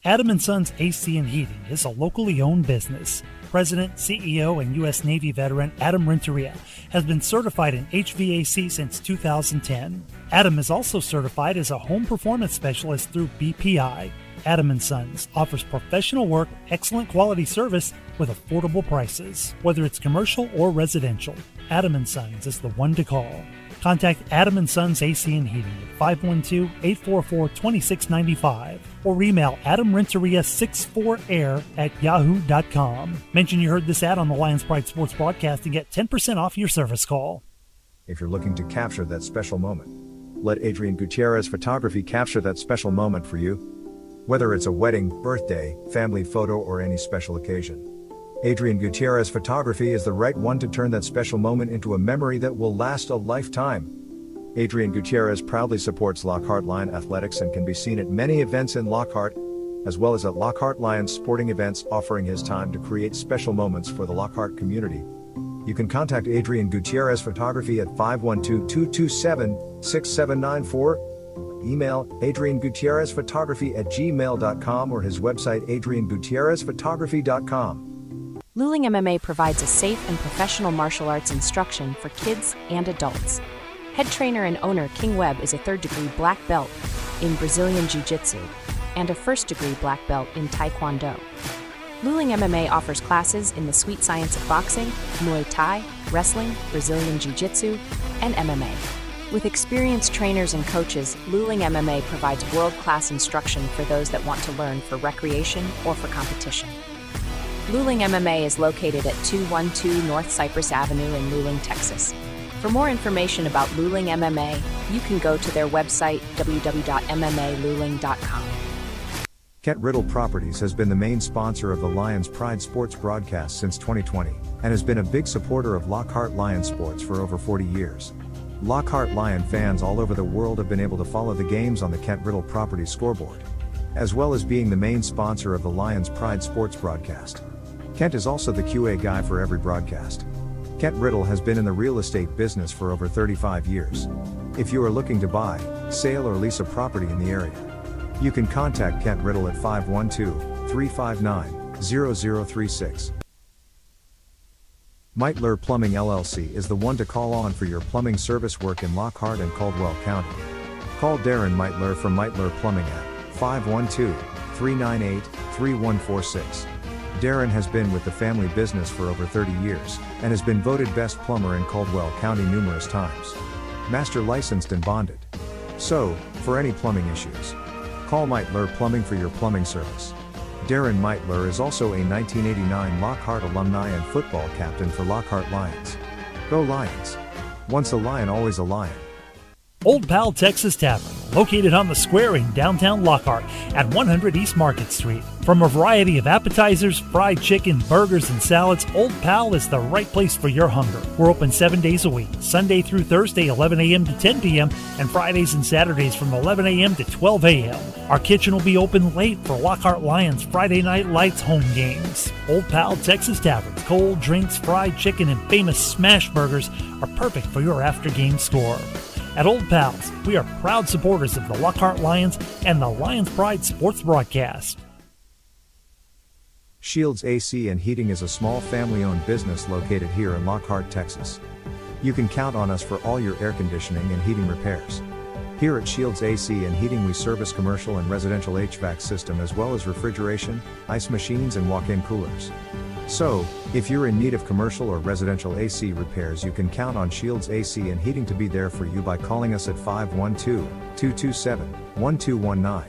Adam & Sons AC and Heating is a locally owned business. President, CEO, and U.S. Navy veteran Adam Renteria has been certified in HVAC since 2010. Adam is also certified as a home performance specialist through BPI. Adam & Sons offers professional work, excellent quality service with affordable prices. Whether it's commercial or residential, Adam & Sons is the one to call. Contact Adam & Sons AC and Heating at 512-844-2695 or email adamrenteria64air@yahoo.com. Mention you heard this ad on the Lions Pride Sports broadcast and get 10% off your service call. If you're looking to capture that special moment, let Adrian Gutierrez Photography capture that special moment for you. Whether it's a wedding, birthday, family photo, or any special occasion, Adrian Gutierrez Photography is the right one to turn that special moment into a memory that will last a lifetime. Adrian Gutierrez proudly supports Lockhart Lion Athletics and can be seen at many events in Lockhart, as well as at Lockhart Lions sporting events, offering his time to create special moments for the Lockhart community. You can contact Adrian Gutierrez Photography at 512-227-6794, email adriangutierrezphotography@gmail.com, or his website adriangutierrezphotography.com. Luling MMA provides a safe and professional martial arts instruction for kids and adults. Head trainer and owner King Webb is a third-degree black belt in Brazilian Jiu-Jitsu and a first-degree black belt in Taekwondo. Luling MMA offers classes in the sweet science of boxing, Muay Thai, wrestling, Brazilian Jiu-Jitsu, and MMA. With experienced trainers and coaches, Luling MMA provides world-class instruction for those that want to learn for recreation or for competition. Luling MMA is located at 212 North Cypress Avenue in Luling, Texas. For more information about Luling MMA, you can go to their website, www.mmaluling.com. Kent Riddle Properties has been the main sponsor of the Lions Pride Sports broadcast since 2020, and has been a big supporter of Lockhart Lion Sports for over 40 years. Lockhart Lion fans all over the world have been able to follow the games on the Kent Riddle Properties scoreboard, as well as being the main sponsor of the Lions Pride Sports broadcast. Kent is also the QA guy for every broadcast. Kent Riddle has been in the real estate business for over 35 years. If you are looking to buy, sale, or lease a property in the area, you can contact Kent Riddle at 512-359-0036. Meitler Plumbing LLC is the one to call on for your plumbing service work in Lockhart and Caldwell County. Call Darren Meitler from Meitler Plumbing at 512-398-3146. Darren has been with the family business for over 30 years, and has been voted best plumber in Caldwell County numerous times. Master licensed and bonded. So, for any plumbing issues, call Meitler Plumbing for your plumbing service. Darren Meitler is also a 1989 Lockhart alumni and football captain for Lockhart Lions. Go Lions! Once a Lion, always a Lion. Old Pal Texas Tavern, located on the square in downtown Lockhart at 100 East Market Street. From a variety of appetizers, fried chicken, burgers, and salads, Old Pal is the right place for your hunger. We're open 7 days a week, Sunday through Thursday 11 a.m. to 10 p.m. and Fridays and Saturdays from 11 a.m. to 12 a.m. Our kitchen will be open late for Lockhart Lions Friday Night Lights home games. Old Pal Texas Tavern, cold drinks, fried chicken, and famous smash burgers are perfect for your after-game score. At Old Pals, we are proud supporters of the Lockhart Lions and the Lions Pride Sports broadcast. Shields AC and Heating is a small family-owned business located here in Lockhart, Texas. You can count on us for all your air conditioning and heating repairs. Here at Shields AC and Heating, we service commercial and residential HVAC system, as well as refrigeration, ice machines, and walk-in coolers. So, if you're in need of commercial or residential AC repairs, you can count on Shields AC and Heating to be there for you by calling us at 512-227-1219.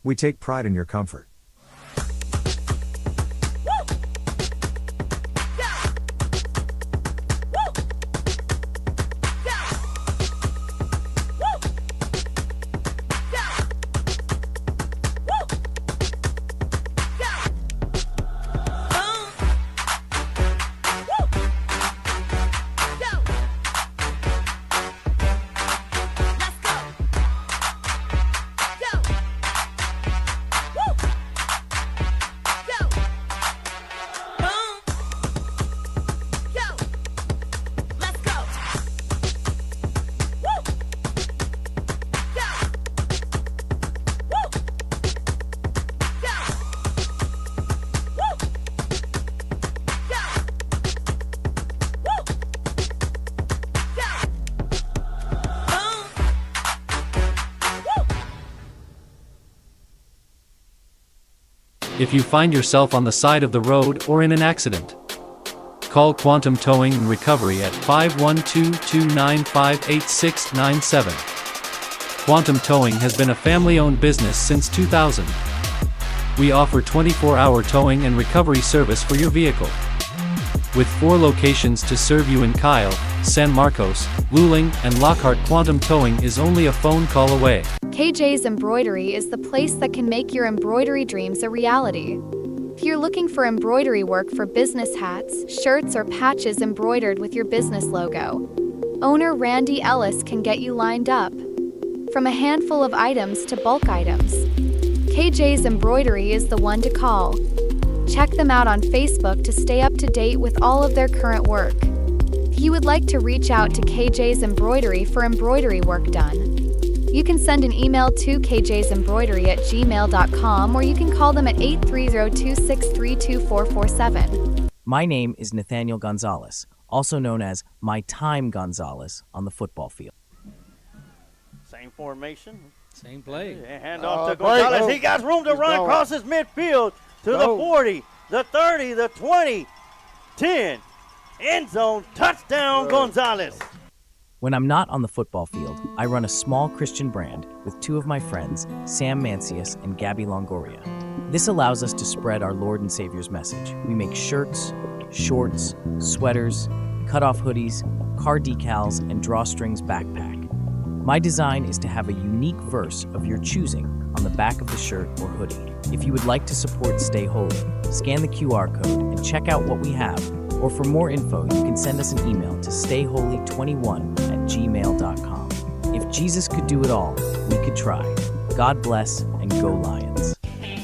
We take pride in your comfort. if you find yourself on the side of the road or in an accident. Call Quantum Towing and Recovery at 512-295-8697. Quantum Towing has been a family-owned business since 2000. We offer 24-hour towing and recovery service for your vehicle. With 4 locations to serve you in Kyle, San Marcos, Luling, and Lockhart, Quantum Towing is only a phone call away. KJ's Embroidery is the place that can make your embroidery dreams a reality. If you're looking for embroidery work for business hats, shirts, or patches embroidered with your business logo, owner Randy Ellis can get you lined up. From a handful of items to bulk items, KJ's Embroidery is the one to call. Check them out on Facebook to stay up to date with all of their current work. If you would like to reach out to KJ's Embroidery for embroidery work done, you can send an email to kjsembroidery@gmail.com, or you can call them at 830-263-2447. My name is Nathaniel Gonzalez, also known as My Time Gonzalez on the football field. Same formation. Same play. Hand off to Gonzalez. He got room to run across his midfield to the 40, the 30, the 20, 10. End zone, touchdown, Gonzalez. When I'm not on the football field, I run a small Christian brand with 2 of my friends, Sam Mancius and Gabby Longoria. This allows us to spread our Lord and Savior's message. We make shirts, shorts, sweaters, cut-off hoodies, car decals, and drawstrings backpack. My design is to have a unique verse of your choosing on the back of the shirt or hoodie. If you would like to support Stay Holy, scan the QR code and check out what we have. Or for more info, you can send us an email to stayholy21@gmail.com. If Jesus could do it all, we could try. God bless and go Lions.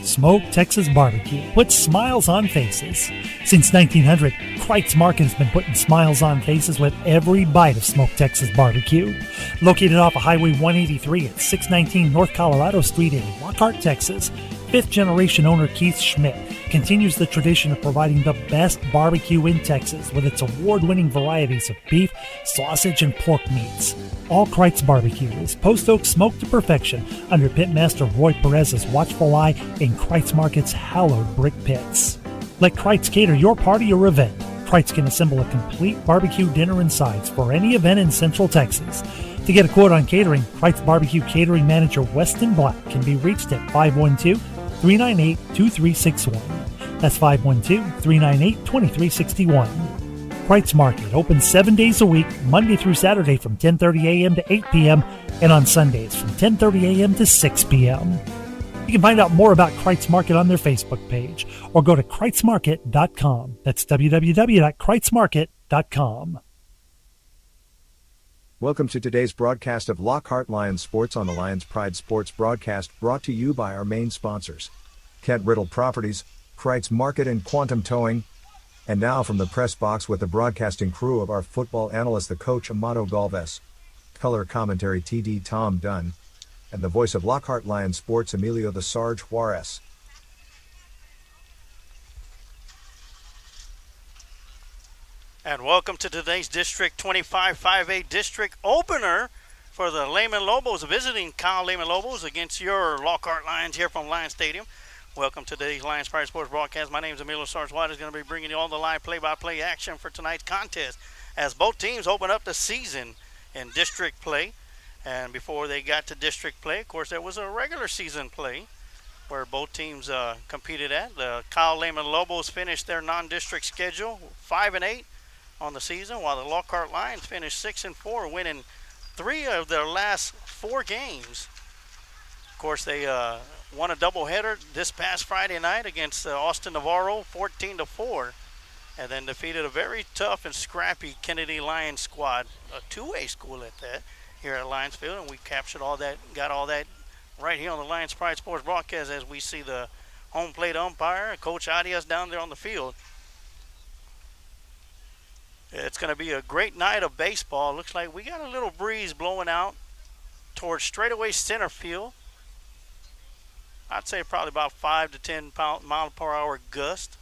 Smoke Texas Barbecue puts smiles on faces. Since 1900, Kreitz Market has been putting smiles on faces with every bite of Smoke Texas Barbecue. Located off of Highway 183 at 619 North Colorado Street in Lockhart, Texas, 5th-generation owner Keith Schmidt continues the tradition of providing the best barbecue in Texas with its award-winning varieties of beef, sausage, and pork meats. All Kreitz Barbecue is post oak smoked to perfection under Pitmaster Roy Perez's watchful eye in Kreitz Market's hallowed brick pits. Let Kreitz cater your party or event. Kreitz can assemble a complete barbecue dinner and sides for any event in Central Texas. To get a quote on catering, Kreitz Barbecue Catering Manager Weston Black can be reached at 512-398-2361. That's 512-398-2361. Kreitz Market opens 7 days a week, Monday through Saturday from 10:30 a.m. to 8 p.m. and on Sundays from 10:30 a.m. to 6 p.m. You can find out more about Kreitz Market on their Facebook page or go to kreitzmarket.com. That's www.kreitzmarket.com. Welcome to today's broadcast of Lockhart Lions Sports on the Lions Pride Sports broadcast, brought to you by our main sponsors, Kent Riddle Properties, Kreitz Market, and Quantum Towing. And now from the press box with the broadcasting crew of our football analyst, the coach Amato Galvez, color commentary TD Tom Dunn, and the voice of Lockhart Lions Sports, Emilio the Sarge Juarez. And welcome to today's District 25 5A District opener for the Lehman Lobos, visiting Kyle Lehman Lobos against your Lockhart Lions here from Lions Stadium. Welcome to today's Lions Pride Sports broadcast. My name is Emilio Sarge Juarez, going to be bringing you all the live play-by-play action for tonight's contest as both teams open up the season in district play. And before they got to district play, of course, there was a regular season play where both teams competed at. The Kyle Lehman Lobos finished their non-district schedule 5-8 on the season, while the Lockhart Lions finished 6-4, winning 3 of their last 4 games. Of course, they won a doubleheader this past Friday night against Austin Navarro, 14-4, and then defeated a very tough and scrappy Kennedy Lions squad, a 2A school at that, here at Lions Field, and we captured all that, got all that right here on the Lions Pride Sports broadcast as we see the home plate umpire, Coach Arias, down there on the field. It's going to be a great night of baseball. Looks like we got a little breeze blowing out towards straightaway center field. I'd say probably about 5 to 10 mile per hour gust.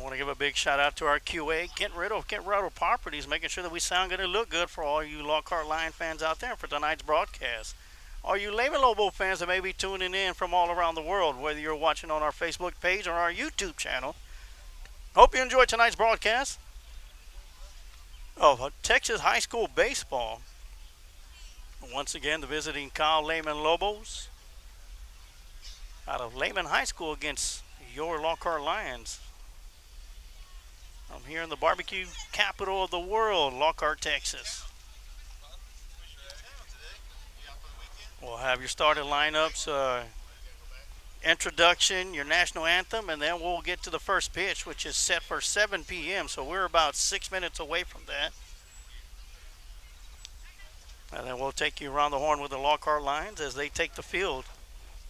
want to give a big shout out to our QA, Kent Riddle Properties, making sure that we sound good and look good for all you Lockhart Lion fans out there for tonight's broadcast. All you Lehman Lobo fans that may be tuning in from all around the world, whether you're watching on our Facebook page or our YouTube channel. Hope you enjoyed tonight's broadcast of Texas high school baseball. Once again, the visiting Kyle Lehman Lobos out of Lehman High School against your Lockhart Lions. I'm here in the barbecue capital of the world, Lockhart, Texas. We'll have your starting lineups, introduction, your national anthem, and then we'll get to the first pitch, which is set for 7 p.m. So we're about 6 minutes away from that. And then we'll take you around the horn with the Lockhart Lions as they take the field,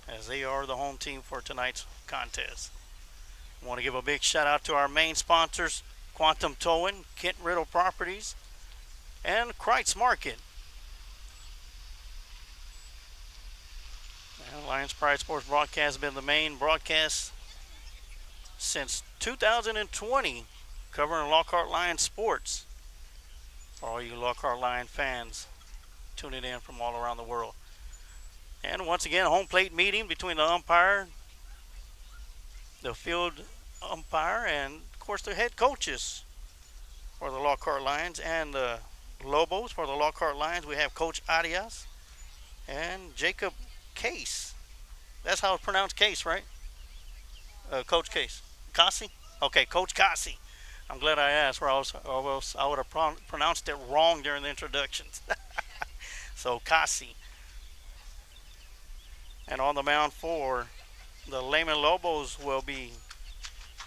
as they are the home team for tonight's contest. I want to give a big shout out to our main sponsors, Quantum Towing, Kent Riddle Properties, and Kreitz Market. And Lions Pride Sports broadcast has been the main broadcast since 2020, covering Lockhart Lions sports for all you Lockhart Lion fans tuning in from all around the world. And once again, a home plate meeting between the umpire, the field umpire, and of course the head coaches for the Lockhart Lions and the Lobos. For the Lockhart Lions, we have Coach Arias and Jacob Case. That's how it's pronounced, Case, right? Coach Case. Kasi? Okay, Coach Kasi. I'm glad I asked, or else I would have pronounced it wrong during the introductions. So, Kasi. And on the mound for the Lehman Lobos will be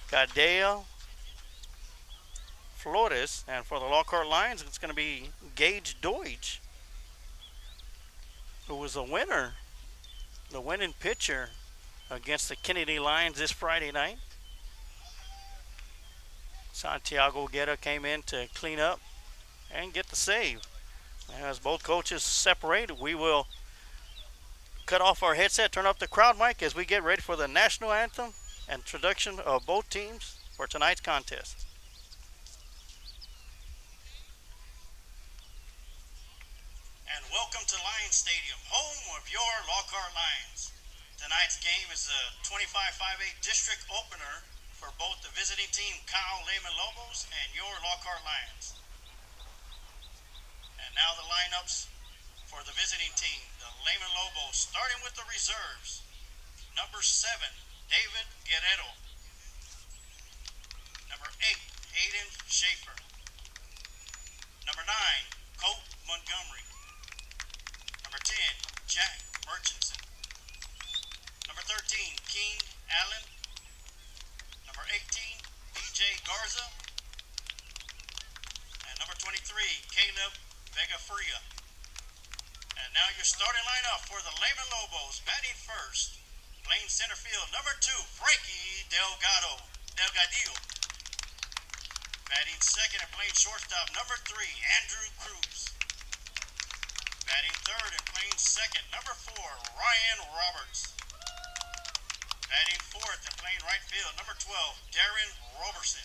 Gadea Flores. And for the Lockhart Lions, it's going to be Gage Deutsch, who was the winning pitcher against the Kennedy Lions this Friday night. Santiago Guerra came in to clean up and get the save. As both coaches separate, we will cut off our headset, turn up the crowd mic as we get ready for the national anthem and introduction of both teams for tonight's contest. And welcome to Lions Stadium, home of your Lockhart Lions. Tonight's game is the 25-5A district opener for both the visiting team Kyle Lehman Lobos and your Lockhart Lions. And now the lineups for the visiting team, the Lehman Lobos, starting with the reserves. Number 7, David Guerrero. Number 8, Hayden Schaefer. Number 9, Colt Montgomery. Number 10, Jack Murchison. Number 13, King Allen. Number 18, DJ Garza. And number 23, Caleb Vega Fria. And now your starting lineup for the Lehman Lobos. Batting first, playing center field, number 2, Frankie Delgadillo. Batting second and playing shortstop, number 3, Andrew Cruz. Batting third and playing second, number 4, Ryan Roberts. Batting fourth and playing right field, number 12, Darren Roberson.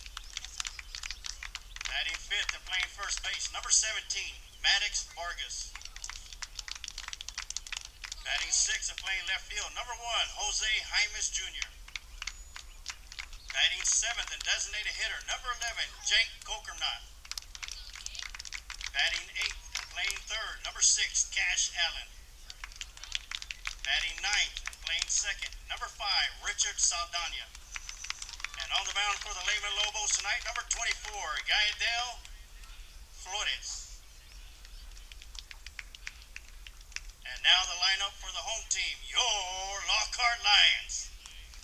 Batting fifth and playing first base, number 17, Maddox Vargas. Batting sixth and playing left field, number 1, Jose Jaimes Jr. Batting seventh and designated hitter, number 11, Jake Kokernot. Batting eighth and playing third, number 6, Cash Allen. Batting ninth and playing second, number 5, Richard Saldana. And on the mound for the Lehman Lobos tonight, number 24, Gaedel Flores. And now the lineup for the home team, your Lockhart Lions.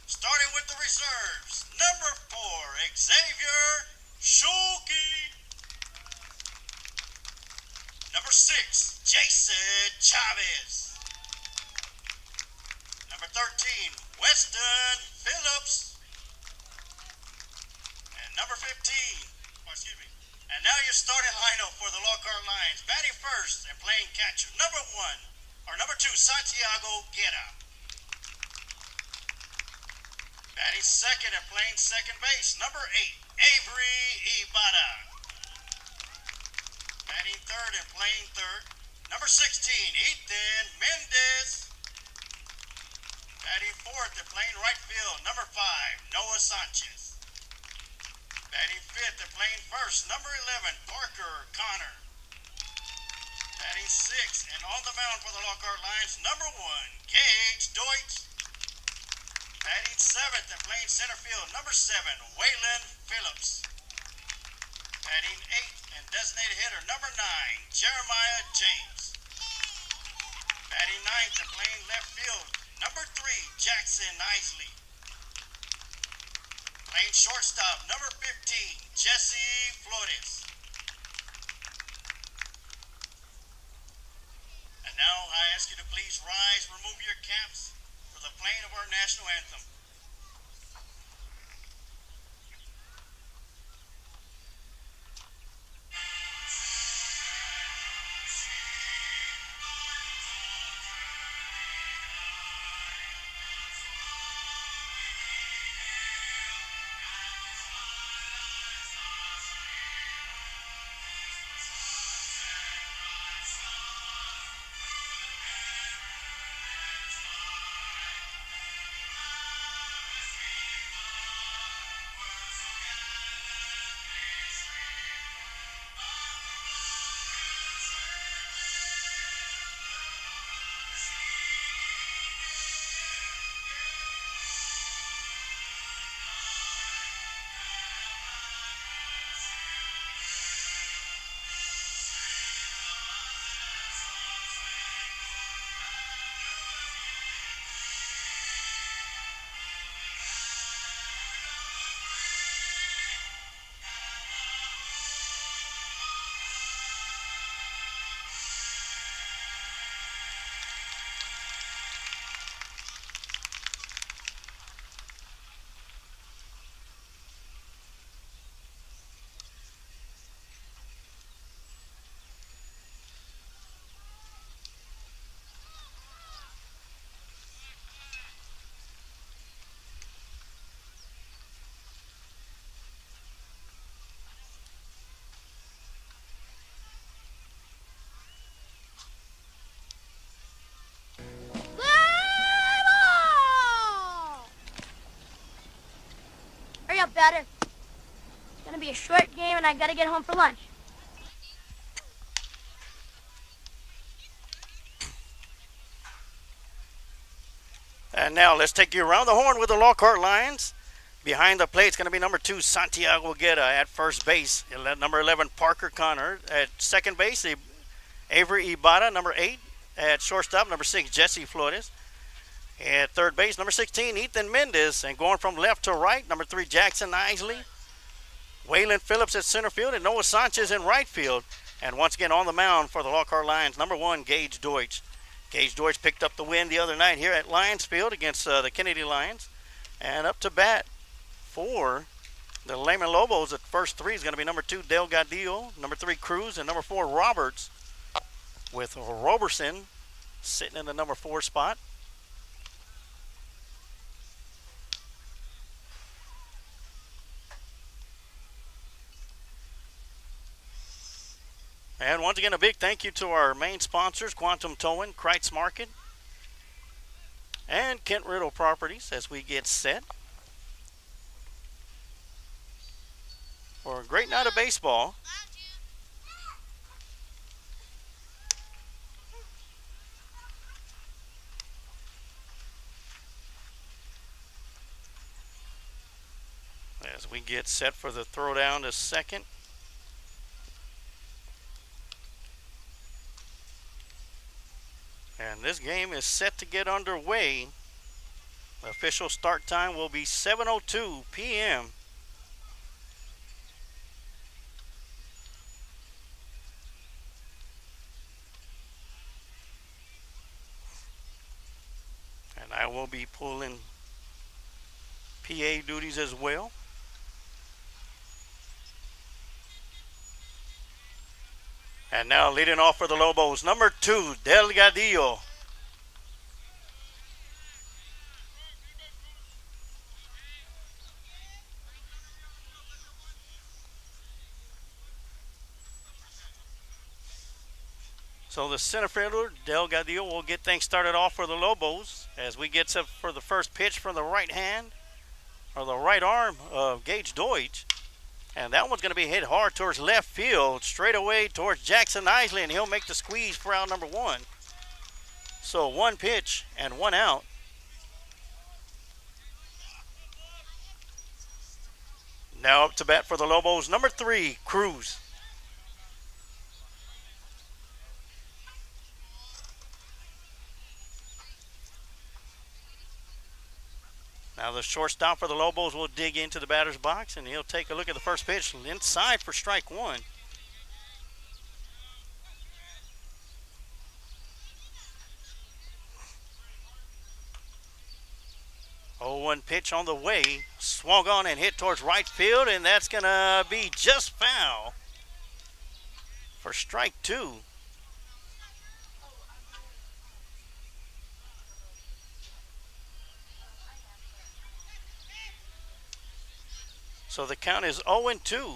Starting with the reserves, number 4, Xavier Schulke. Number 6, Jason Chavez. Number 13, Weston Phillips. And number 15, and now your starting lineup for the Lockhart Lions. Batting first and playing catcher, number 2, Santiago Guerra. Batting second and playing second base, number 8, Avery Ibarra. Batting third and playing third, number 16, Ethan Mendez. Batting fourth and playing right field, number 5, Noah Sanchez. Batting fifth and playing first, number 11, Parker Connor. Batting sixth and on the mound for the Lockhart Lions, number 1, Gage Deutsch. Batting seventh and playing center field, number 7, Waylon Phillips. Batting eighth and designated hitter, number 9, Jeremiah James. Batting ninth and playing left field, number 3, Jackson Isley. Playing shortstop, number 15, Jesse Flores. And now I ask you to please rise, remove your caps for the playing of our national anthem. Hurry up, batter. It's gonna be a short game and I gotta get home for lunch. And now let's take you around the horn with the Lockhart Lions. Behind the plate is going to be number 2, Santiago Guerra at first base. Number 11, Parker Connor. At second base, Avery Ibarra. Number 8 at shortstop, number 6, Jesse Flores. At third base, number 16, Ethan Mendez. And going from left to right, number 3, Jackson Isley. Waylon Phillips at center field and Noah Sanchez in right field. And once again on the mound for the Lockhart Lions, number 1, Gage Deutsch. Gage Deutsch picked up the win the other night here at Lions Field against the Kennedy Lions. And up to bat for the Lehman Lobos at first 3 is going to be number 2, Delgadillo, number 3, Cruz, and number 4, Roberts, with Roberson sitting in the number 4 spot. And once again, a big thank you to our main sponsors, Quantum Towing, Kreitz Market, and Kent Riddle Properties as we get set for a great night of baseball. As we get set for the throwdown to second. And this game is set to get underway. The official start time will be 7:02 p.m. And I will be pulling PA duties as well. And now leading off for the Lobos, number 2, Delgadillo. So the center fielder, Delgadillo, will get things started off for the Lobos as we get up for the first pitch from the right hand, or the right arm of Gage Deutsch. And that one's going to be hit hard towards left field, straight away towards Jackson Isley, and he'll make the squeeze for out number one. So one pitch and one out. Now up to bat for the Lobos, number 3, Cruz. Now the shortstop for the Lobos will dig into the batter's box, and he'll take a look at the first pitch inside for strike one. 0-1 pitch on the way, swung on and hit towards right field, and that's going to be just foul for strike two. So the count is 0-2.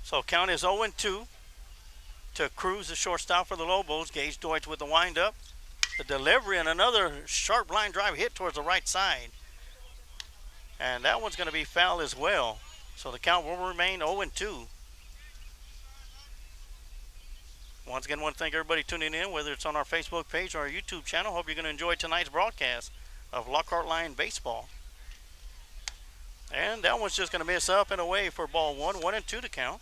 So count is 0-2 to Cruz, the shortstop for the Lobos. Gage Deutsch with the windup. The delivery and another sharp line drive hit towards the right side. And that one's going to be foul as well. So the count will remain 0-2. Once again, I want to thank everybody tuning in, whether it's on our Facebook page or our YouTube channel. Hope you're going to enjoy tonight's broadcast of Lockhart Lion Baseball. And that one's just going to miss up and away for ball one. 1-2 to count.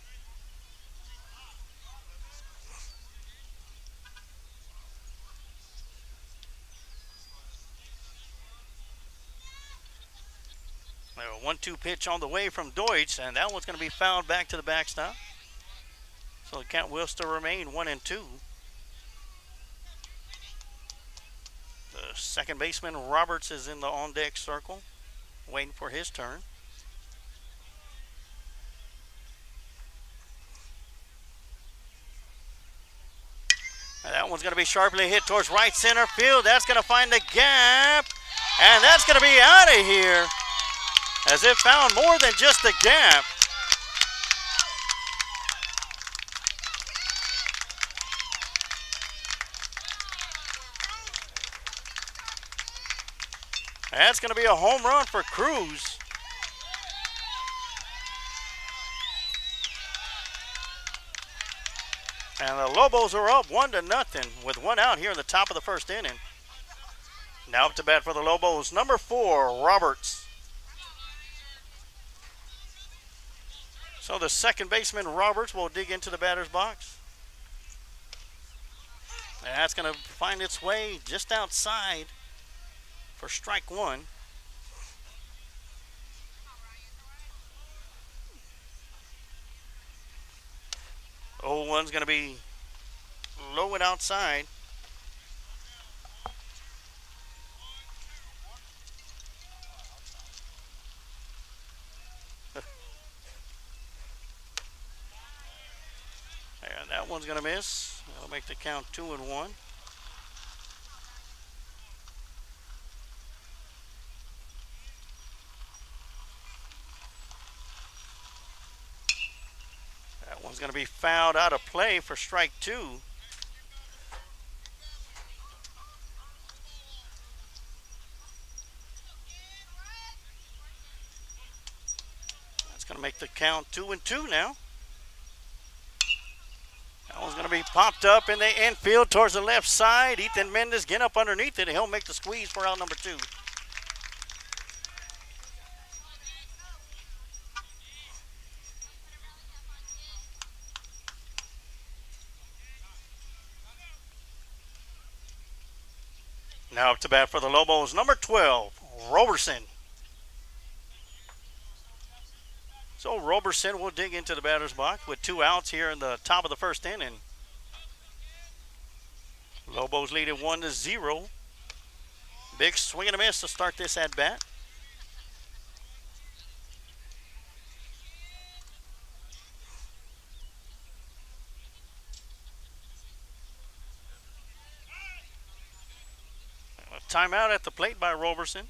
A 1-2 pitch on the way from Deutsch, and that one's going to be fouled back to the backstop. So the count will still remain 1-2. The second baseman, Roberts, is in the on-deck circle, waiting for his turn. And that one's going to be sharply hit towards right center field. That's going to find the gap, and that's going to be out of here, as it found more than just a gap. That's going to be a home run for Cruz. And the Lobos are up 1-0 with one out here in the top of the first inning. Now up to bat for the Lobos, number 4, Roberts. So the second baseman, Roberts, will dig into the batter's box. And that's going to find its way just outside for strike one. 0-1's going to be low and outside. And that one's going to miss. That'll make the count 2-1. That one's going to be fouled out of play for strike two. That's going to make the count 2-2 now. That one's going to be popped up in the infield towards the left side. Ethan Mendez getting up underneath it, and he'll make the squeeze for out number 2. Now up to bat for the Lobos, number 12, Roberson. So Roberson will dig into the batter's box with 2 outs here in the top of the first inning. Lobos lead it 1-0. Big swing and a miss to start this at bat. timeout at the plate by Roberson.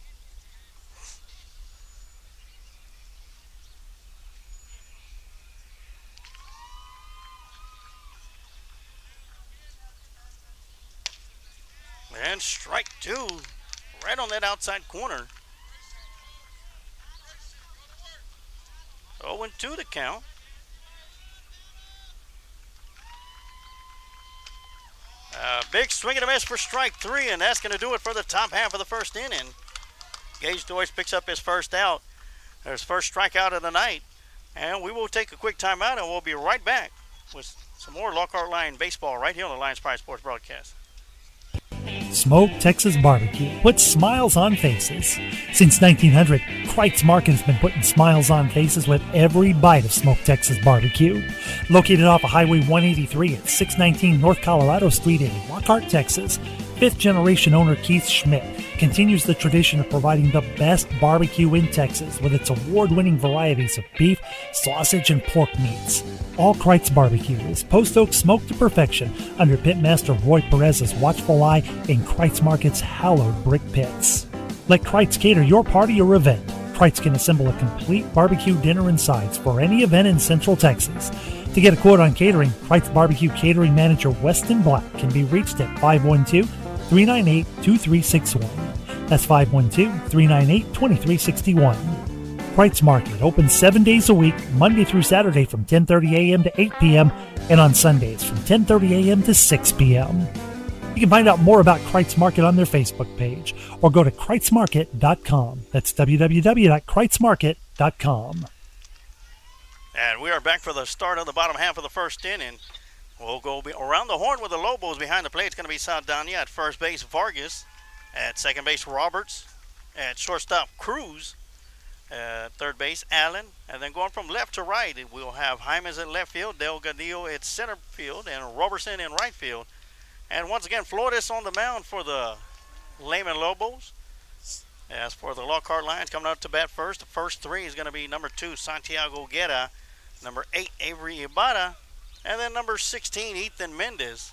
And strike two, right on that outside corner. 0-2 the count. Big swing and a miss for strike three, and that's going to do it for the top half of the first inning. Gage Doyce picks up his first out, his first strikeout of the night. And we will take a quick timeout, and we'll be right back with some more Lockhart Lion baseball right here on the Lions Pride Sports broadcast. Smoke Texas Barbecue puts smiles on faces. Since 1900, Kreitz Market has been putting smiles on faces with every bite of Smoke Texas Barbecue. Located off of Highway 183 at 619 North Colorado Street in Lockhart, Texas, fifth-generation owner Keith Schmidt continues the tradition of providing the best barbecue in Texas with its award-winning varieties of beef, sausage, and pork meats. All Kreitz Barbecue is post oak smoked to perfection under Pitmaster Roy Perez's watchful eye in Kreitz Market's hallowed brick pits. Let Kreitz cater your party or event. Kreitz can assemble a complete barbecue dinner and sides for any event in Central Texas. To get a quote on catering, Kreitz Barbecue Catering Manager Weston Black can be reached at 512-398-2361. That's 512-398-2361. Kreitz Market opens 7 days a week, Monday through Saturday from 10:30 a.m. to 8 p.m. and on Sundays from 10:30 a.m. to 6 p.m. You can find out more about Kreitz Market on their Facebook page or go to kreitzmarket.com. That's www.kreitzmarket.com. And we are back for the start of the bottom half of the first inning. We'll go around the horn with the Lobos. Behind the plate, it's going to be Saldana. At first base, Vargas. At second base, Roberts. At shortstop, Cruz. Third base, Allen. And then going from left to right, we'll have Jaimes at left field, Delgadillo at center field, and Robertson in right field. And once again, Flores on the mound for the Lehman Lobos. As for the Lockhart Lions, coming out to bat first, the first three is going to be number 2, Santiago Guerra, number 8, Avery Ibarra, and then number 16, Ethan Mendez.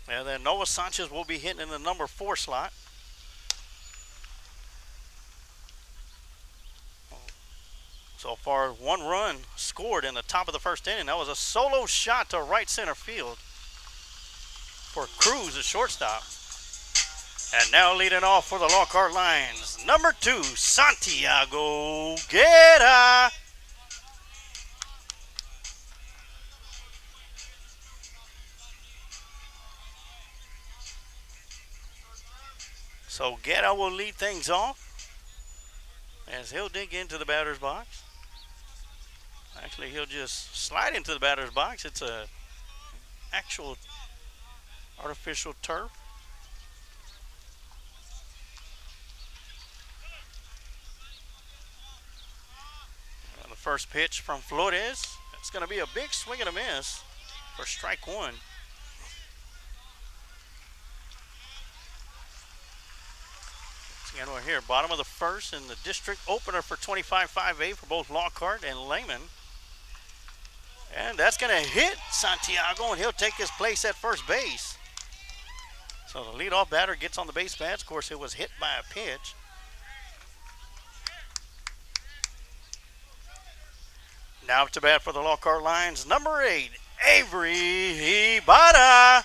And then Noah Sanchez will be hitting in the number 4 slot. So far, 1 run scored in the top of the first inning. That was a solo shot to right center field for Cruz, the shortstop. And now leading off for the Lockhart Lions, number 2, Santiago Guerra. So Guerra will lead things off as he'll dig into the batter's box. Actually, he'll just slide into the batter's box. It's a actual artificial turf. The first pitch from Flores. It's going to be a big swing and a miss for strike 1. Again, we're here, bottom of the first in the district opener for 25-5A for both Lockhart and Lehman. And that's going to hit Santiago, and he'll take his place at first base. So the leadoff batter gets on the base pads. Of course, it was hit by a pitch. Now to bat for the Lockhart Lions, number 8, Avery Ibarra.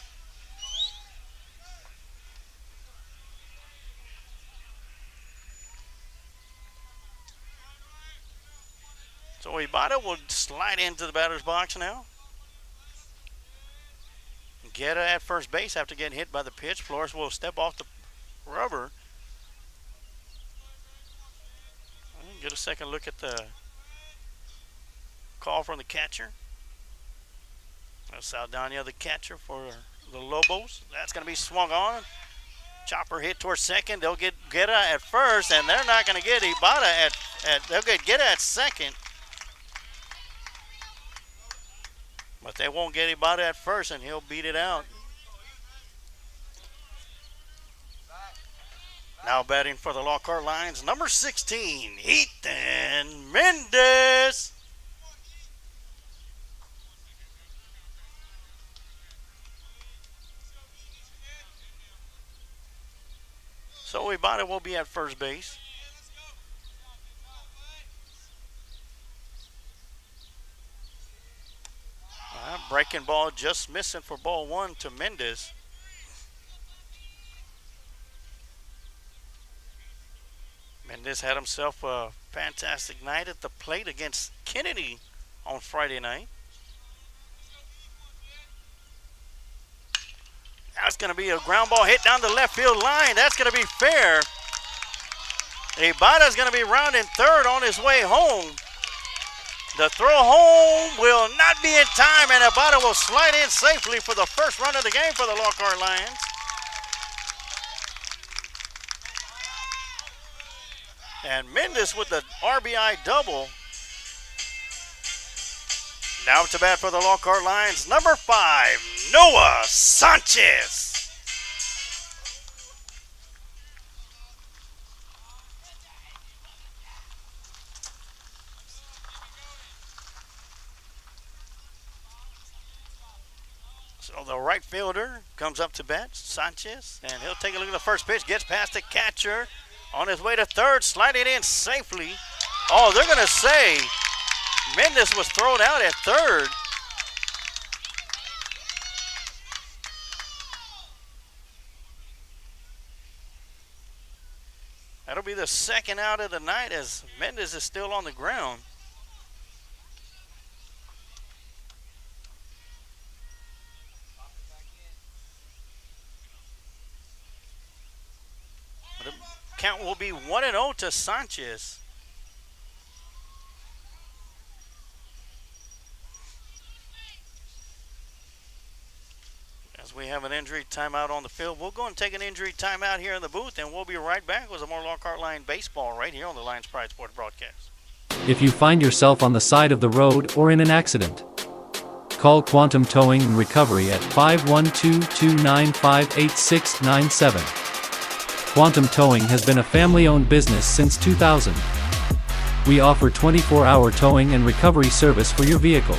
So Ibarra will slide into the batter's box now. Guerra at first base after getting hit by the pitch. Flores will step off the rubber. Get a second look at the call from the catcher. Saldana, the catcher for the Lobos. That's going to be swung on. Chopper hit towards second. They'll get Guerra at first, and they're not going to get Ibarra they'll get Guerra at second. But they won't get Ibarra at first, and he'll beat it out. Now batting for the Lockhart Lions, number 16, Ethan Mendez. So Ibata will be at first base. Breaking ball just missing for ball one to Mendez. Mendez had himself a fantastic night at the plate against Kennedy on Friday night. That's going to be a ground ball hit down the left field line. That's going to be fair. Ibata's going to be rounding third on his way home. The throw home will not be in time, and Ibata will slide in safely for the first run of the game for the Lockhart Lions. And Mendez with the RBI double. Now to bat for the Lockhart Lions, number 5, Noah Sanchez. So the right fielder comes up to bat, Sanchez, and he'll take a look at the first pitch, gets past the catcher, on his way to third, sliding in safely. Oh, they're going to say Mendez was thrown out at third. That'll be the second out of the night as Mendez is still on the ground. The count will be 1-0 to Sanchez. As we have an injury timeout on the field, we'll go and take an injury timeout here in the booth, and we'll be right back with some more Lockhart Lion baseball right here on the Lions Pride Sports broadcast. If you find yourself on the side of the road or in an accident, call Quantum Towing and Recovery at 512-295-8697. Quantum Towing has been a family-owned business since 2000. We offer 24-hour towing and recovery service for your vehicle.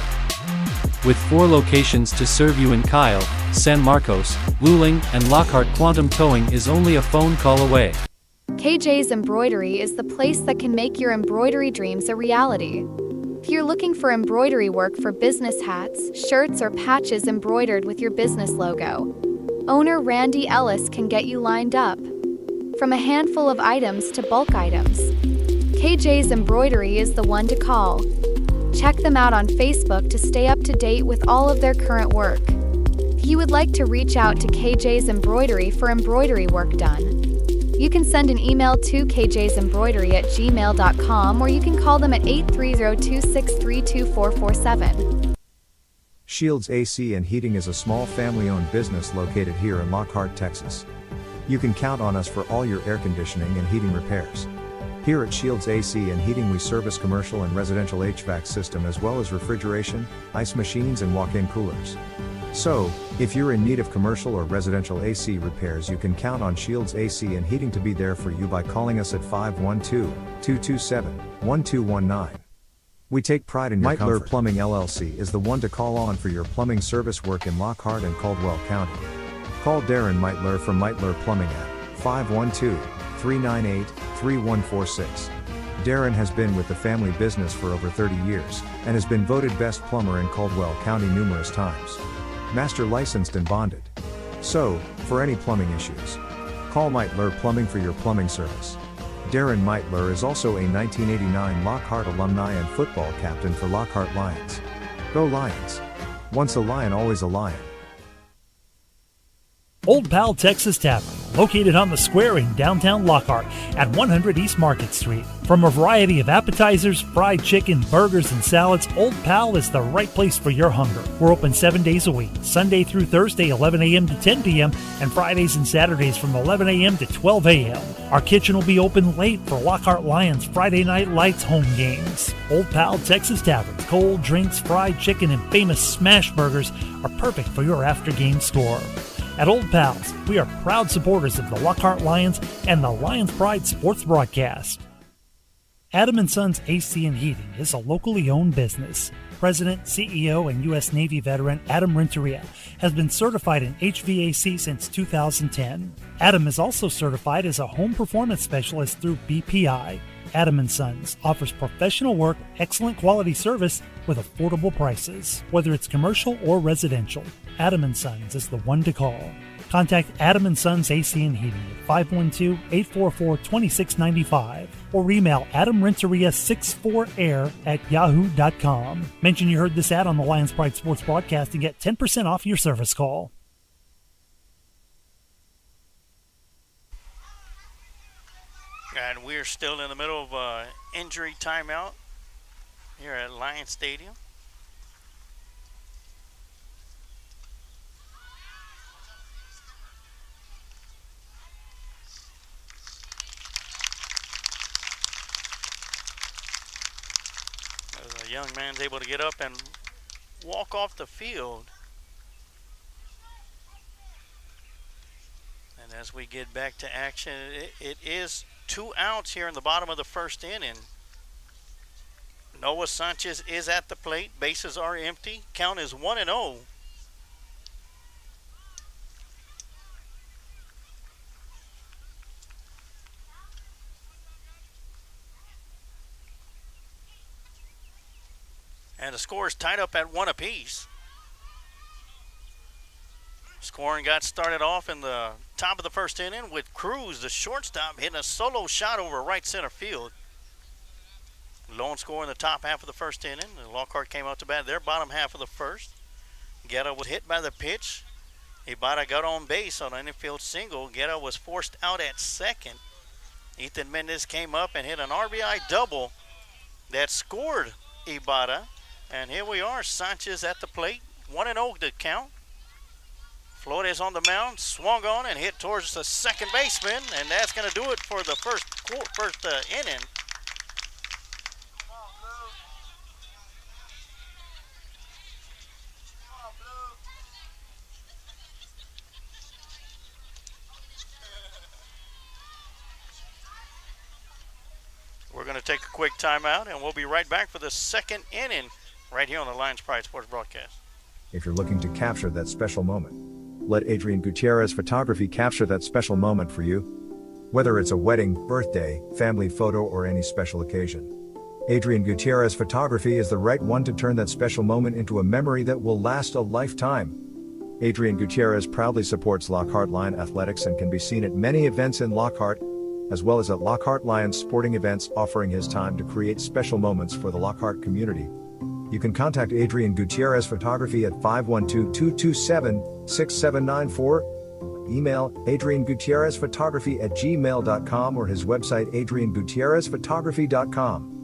With 4 locations to serve you in Kyle, San Marcos, Luling, and Lockhart, Quantum Towing is only a phone call away. KJ's Embroidery is the place that can make your embroidery dreams a reality. If you're looking for embroidery work for business hats, shirts, or patches embroidered with your business logo, owner Randy Ellis can get you lined up. From a handful of items to bulk items, KJ's Embroidery is the one to call. Check them out on Facebook to stay up to date with all of their current work. If you would like to reach out to KJ's Embroidery for embroidery work done, you can send an email to kjsembroidery@gmail.com, or you can call them at 830-263-2447. Shields AC and Heating is a small family-owned business located here in Lockhart, Texas. You can count on us for all your air conditioning and heating repairs. Here at Shields AC and Heating we service commercial and residential HVAC system as well as refrigeration, ice machines and walk-in coolers. So, if you're in need of commercial or residential AC repairs, you can count on Shields AC and Heating to be there for you by calling us at 512-227-1219. We take pride in your comfort. Meitler Plumbing LLC is the one to call on for your plumbing service work in Lockhart and Caldwell County. Call Darren Meitler from Meitler Plumbing at 512-398-3146. Darren has been with the family business for over 30 years, and has been voted best plumber in Caldwell County numerous times. Master licensed and bonded. So, for any plumbing issues, call Meitler Plumbing for your plumbing service. Darren Meitler is also a 1989 Lockhart alumni and football captain for Lockhart Lions. Go Lions! Once a Lion, always a Lion. Old Pal Texas Tavern, located on the square in downtown Lockhart at 100 East Market Street. From a variety of appetizers, fried chicken, burgers, and salads, Old Pal is the right place for your hunger. We're open 7 days a week, Sunday through Thursday 11 a.m. to 10 p.m., and Fridays and Saturdays from 11 a.m. to 12 a.m. Our kitchen will be open late for Lockhart Lions Friday Night Lights home games. Old Pal Texas Tavern, cold drinks, fried chicken, and famous smash burgers are perfect for your after-game score. At Old Pals, we are proud supporters of the Lockhart Lions and the Lions Pride Sports broadcast. Adam & Sons AC and Heating is a locally owned business. President, CEO, and U.S. Navy veteran Adam Renteria has been certified in HVAC since 2010. Adam is also certified as a home performance specialist through BPI. Adam & Sons offers professional work, excellent quality service with affordable prices, whether it's commercial or residential. Adam & Sons is the one to call. Contact Adam & Sons AC and Heating at 512-844-2695 or email adamrenteria64air@yahoo.com. Mention you heard this ad on the Lions Pride Sports broadcast and get 10% off your service call. And we're still in the middle of an injury timeout here at Lions Stadium. The young man's able to get up and walk off the field. And as we get back to action, it is 2 outs here in the bottom of the first inning. Noah Sanchez is at the plate. Bases are empty. Count is 1-0. And the score is tied up at 1 apiece. Scoring got started off in the top of the first inning with Cruz, the shortstop, hitting a solo shot over right center field. Lone score in the top half of the first inning. Lockhart came out to bat their bottom half of the first. Guerra was hit by the pitch. Ibarra got on base on an infield single. Guerra was forced out at second. Ethan Mendez came up and hit an RBI double that scored Ibarra. And here we are, Sanchez at the plate, 1-0 to count. Flores on the mound, swung on and hit towards the second baseman, and that's going to do it for the first inning. We're going to take a quick timeout, and we'll be right back for the second inning right here on the Lions Pride Sports broadcast. If you're looking to capture that special moment, let Adrian Gutierrez Photography capture that special moment for you. Whether it's a wedding, birthday, family photo, or any special occasion, Adrian Gutierrez Photography is the right one to turn that special moment into a memory that will last a lifetime. Adrian Gutierrez proudly supports Lockhart Lion Athletics and can be seen at many events in Lockhart, as well as at Lockhart Lions sporting events, offering his time to create special moments for the Lockhart community. You can contact Adrian Gutierrez Photography at 512-227-6794, email adriangutierrezphotography@gmail.com, or his website adriangutierrezphotography.com.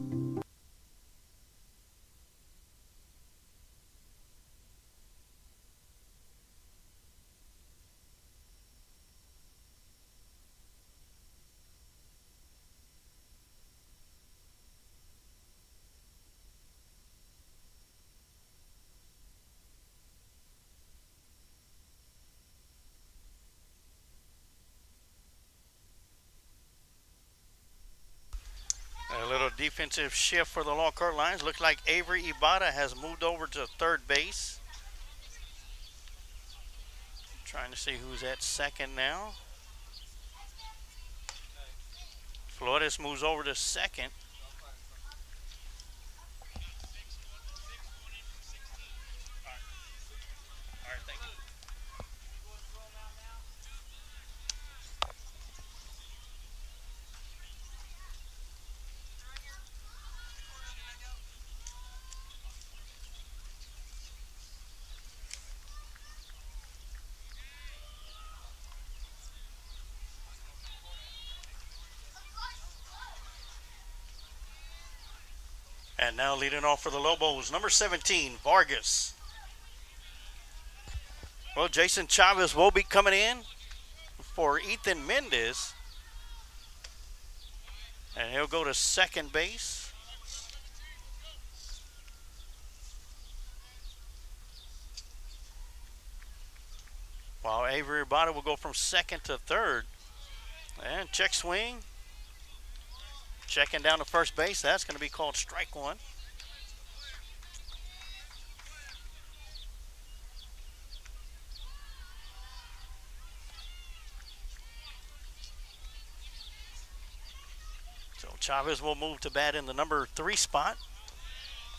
A little defensive shift for the Lockhart Lions. Looks like Avery Ibarra has moved over to third base. Trying to see who's at second now. Flores moves over to second. All right, thank you. And now leading off for the Lobos, number 17, Vargas. Well, Jason Chavez will be coming in for Ethan Mendez. And he'll go to second base. While Avery Ibarra will go from second to third. And check swing. Checking down to first base. That's going to be called strike one. So Chavez will move to bat in the number 3 spot.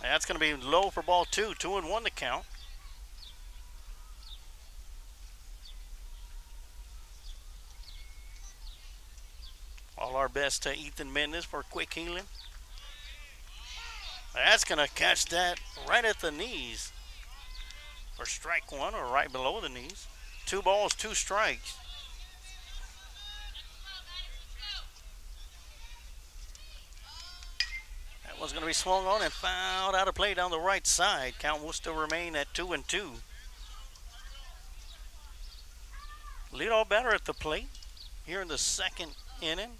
That's going to be low for ball 2. 2-1 to count. All our best to Ethan Mendez for quick healing. That's going to catch that right at the knees for strike one, or right below the knees. 2 balls, 2 strikes. That one's going to be swung on and fouled out of play down the right side. Count will still remain at 2-2. Leadoff batter at the plate here in the second inning,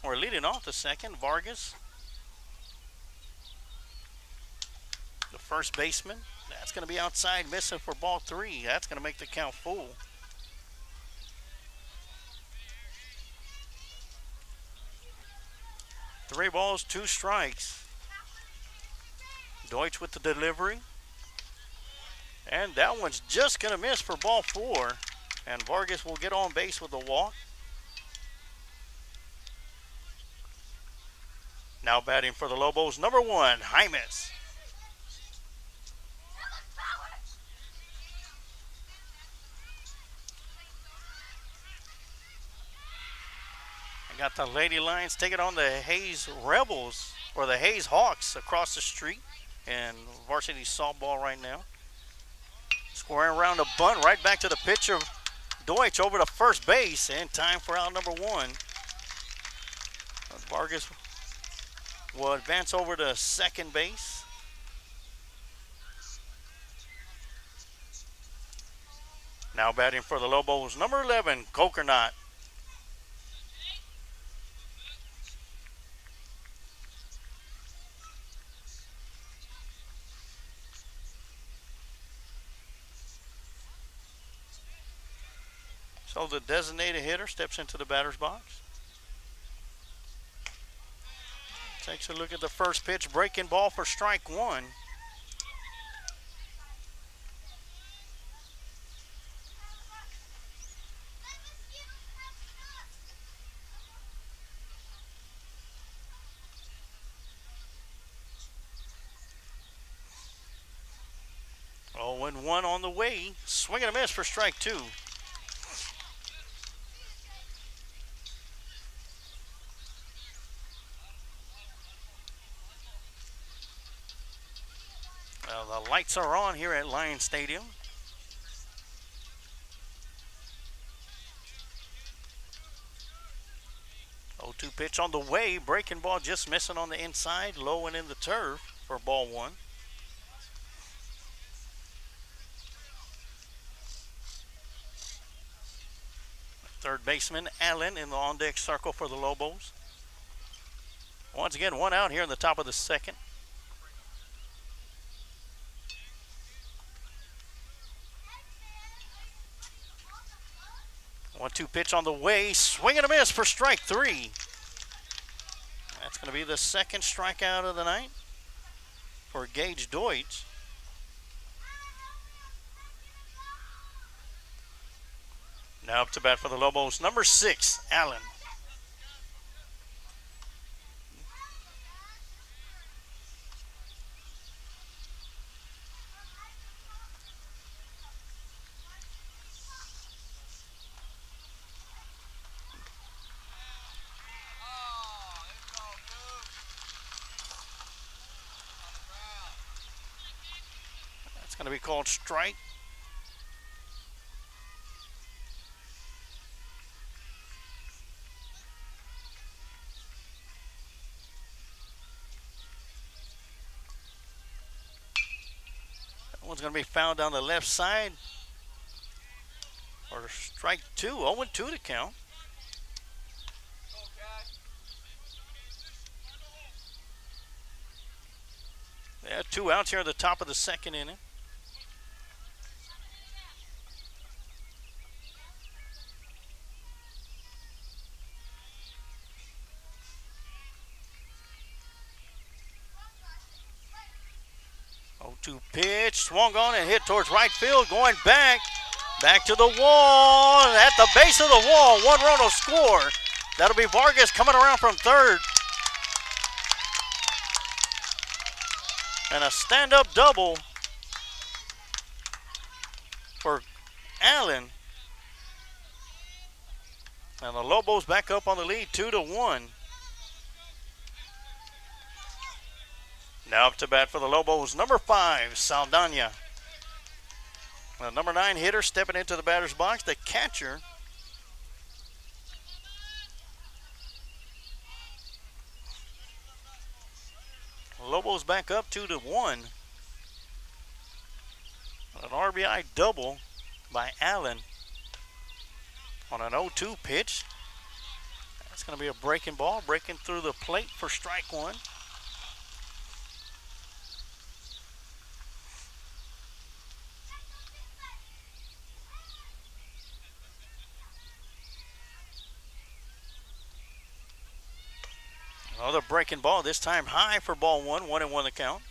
or leading off the second, Vargas. The first baseman, that's going to be outside, missing for ball 3. That's going to make the count full. Three balls, 2 strikes. Deutsch with the delivery. And that one's just going to miss for ball 4. And Vargas will get on base with a walk. Now batting for the Lobos, number 1, Jaimes. Got the Lady Lions taking on the Hayes Rebels, or the Hayes Hawks, across the street in varsity softball right now. Squaring around a bunt, right back to the pitcher, Deutsch over to first base, and time for out number 1. Vargas will advance over to second base. Now batting for the Lobos, number 11, Kokernot. So the designated hitter steps into the batter's box. Takes a look at the first pitch, breaking ball for strike 1. Oh, and 1 on the way. Swing and a miss for strike 2. Well, the lights are on here at Lions Stadium. Oh, 2 pitch on the way. Breaking ball just missing on the inside. Low and in the turf for ball 1. Third baseman Allen in the on-deck circle for the Lobos. Once again, 1 out here in the top of the second. 1-2 pitch on the way. Swing and a miss for strike 3. That's going to be the second strikeout of the night for Gage Deutsch. Now up to bat for the Lobos, number 6, Allen. That's going to be called strike. One's going to be fouled down the left side for strike 2. 0-2 to count. Yeah, 2 outs here at the top of the second inning. 0-2 pitch, swung on and hit towards right field, going back to the wall, at the base of the wall. One run will score. That'll be Vargas coming around from third. And a stand-up double for Allen. And the Lobos back up on the lead, 2-1. Now up to bat for the Lobos, number 5, Saldana. The number 9 hitter stepping into the batter's box, the catcher. Lobos back up 2-1. An RBI double by Allen on an 0-2 pitch. That's going to be a breaking ball, breaking through the plate for strike one. Another breaking ball, this time high for ball one, 1-1 the count.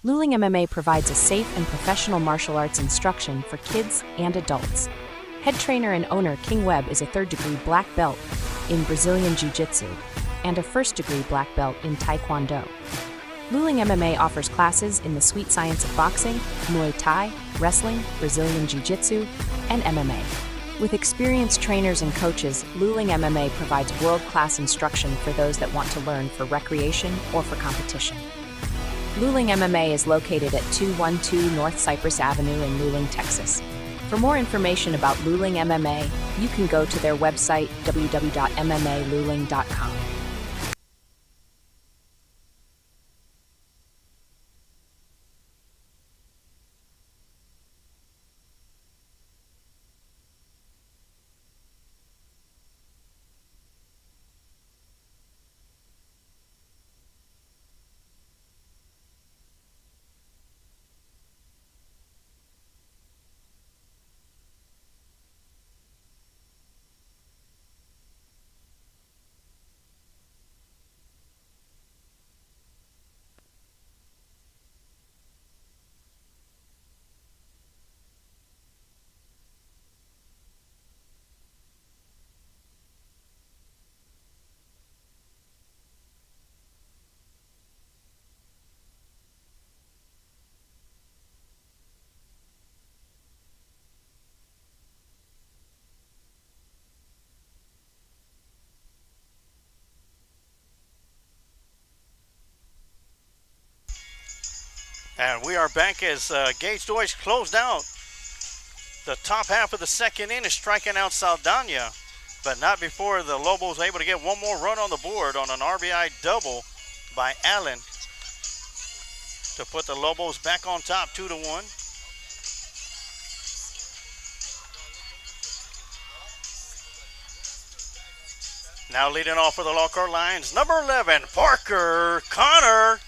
Luling MMA provides a safe and professional martial arts instruction for kids and adults. Head trainer and owner King Webb is a third-degree black belt in Brazilian Jiu-Jitsu and a first-degree black belt in Taekwondo. Luling MMA offers classes in the sweet science of boxing, Muay Thai, wrestling, Brazilian Jiu-Jitsu, and MMA. With experienced trainers and coaches, Luling MMA provides world-class instruction for those that want to learn for recreation or for competition. Luling MMA is located at 212 North Cypress Avenue in Luling, Texas. For more information about Luling MMA, you can go to their website, www.mmaluling.com. And we are back as Gage Deutsch closed out the top half of the second inning, striking out Saldana, but not before the Lobos able to get one more run on the board on an RBI double by Allen to put the Lobos back on top 2-1. Now leading off for the Lockhart Lions, number 11, Parker Connor.